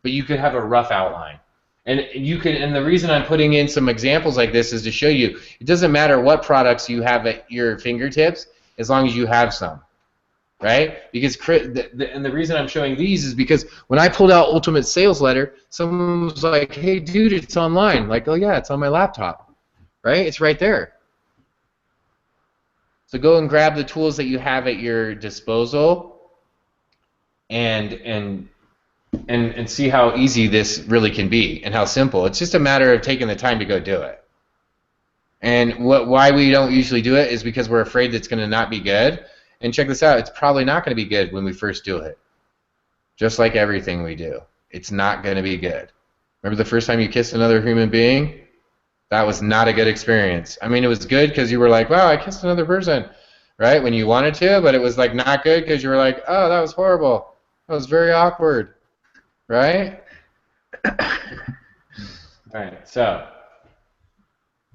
but you could have a rough outline. And the reason I'm putting in some examples like this is to show you it doesn't matter what products you have at your fingertips as long as you have some, right? Because and the reason I'm showing these is because when I pulled out Ultimate Sales Letter, someone was like, "Hey, dude, it's online." Like, "Oh yeah, it's on my laptop," right? It's right there. So go and grab the tools that you have at your disposal and see how easy this really can be and how simple. It's just a matter of taking the time to go do it. And why we don't usually do it is because we're afraid that it's going to not be good. And check this out, it's probably not going to be good when we first do it. Just like everything we do. It's not going to be good. Remember the first time you kissed another human being? That was not a good experience. I mean, it was good because you were like, wow, I kissed another person, right, when you wanted to, but it was like not good because you were like, oh, that was horrible. That was very awkward, right? All right, so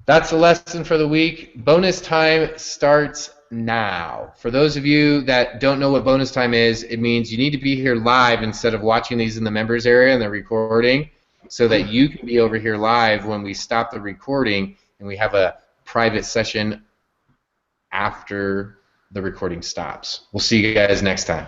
that's the lesson for the week. Bonus time starts now. For those of you that don't know what bonus time is, it means you need to be here live instead of watching these in the members area and the recording, so that you can be over here live when we stop the recording and we have a private session after the recording stops. We'll see you guys next time.